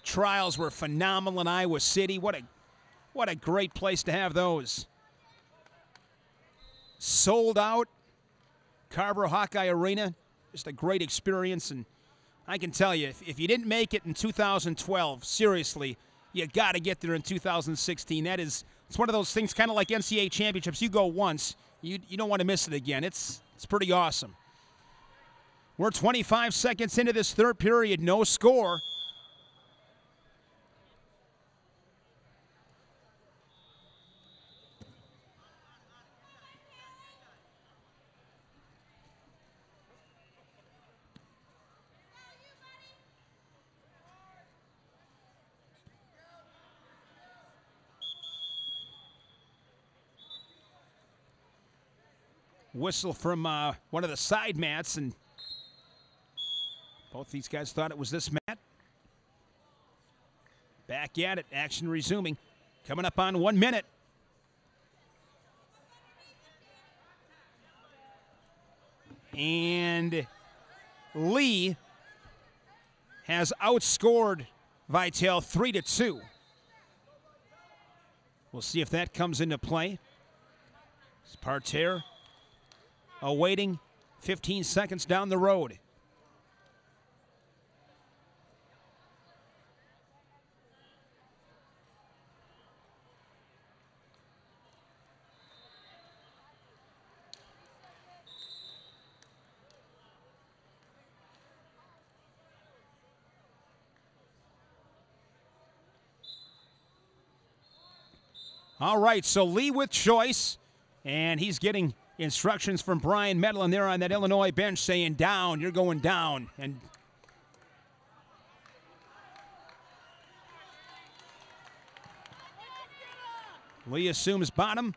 Trials were phenomenal in Iowa City. What a great place to have those. Sold out. Carver Hawkeye Arena. Just a great experience, and I can tell you, if you didn't make it in 2012, seriously, you got to get there in 2016. That is It's one of those things kind of like NCAA championships. You go once, you don't want to miss it again. It's pretty awesome. We're 25 seconds into this third period, no score. Whistle from one of the side mats, and both these guys thought it was this mat. Back at it, action resuming. Coming up on 1 minute. And Lee has outscored Vitale 3-2. We'll see if that comes into play. Parterre awaiting 15 seconds down the road. All right, so Lee with choice, and he's getting instructions from Brian Medlin there on that Illinois bench saying, down, you're going down. And Lee assumes bottom.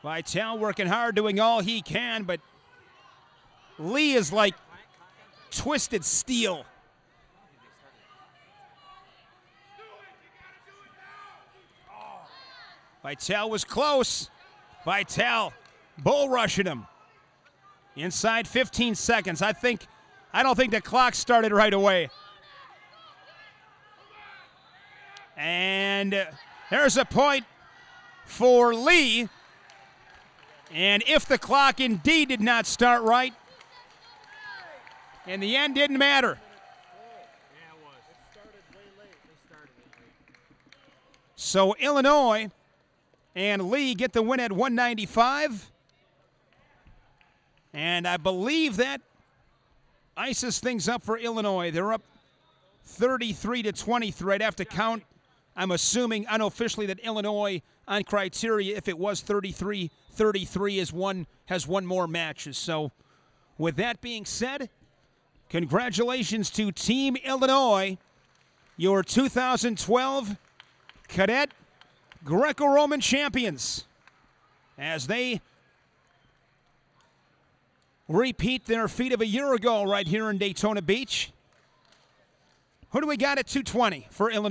Vitale working hard, doing all he can, but Lee is like twisted steel. Vitale was close. Vitale bull rushing him. Inside 15 seconds. I don't think the clock started right away. And there's a point for Lee. And if the clock indeed did not start right, in the end didn't matter. So Illinois and Lee get the win at 195. And I believe that ices things up for Illinois. They're up 33-23. I'd have to count. I'm assuming unofficially that Illinois on criteria, if it was 33-33, has one more matches. So with that being said, congratulations to Team Illinois, your 2012 Cadet Greco-Roman champions, as they repeat their feat of a year ago right here in Daytona Beach. Who do we got at 220 for Illinois?